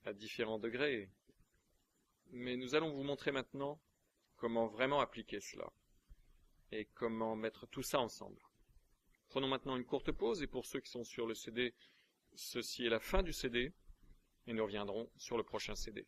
à différents degrés. Mais nous allons vous montrer maintenant comment vraiment appliquer cela et comment mettre tout ça ensemble. Prenons maintenant une courte pause et pour ceux qui sont sur le CD, ceci est la fin du CD et nous reviendrons sur le prochain CD.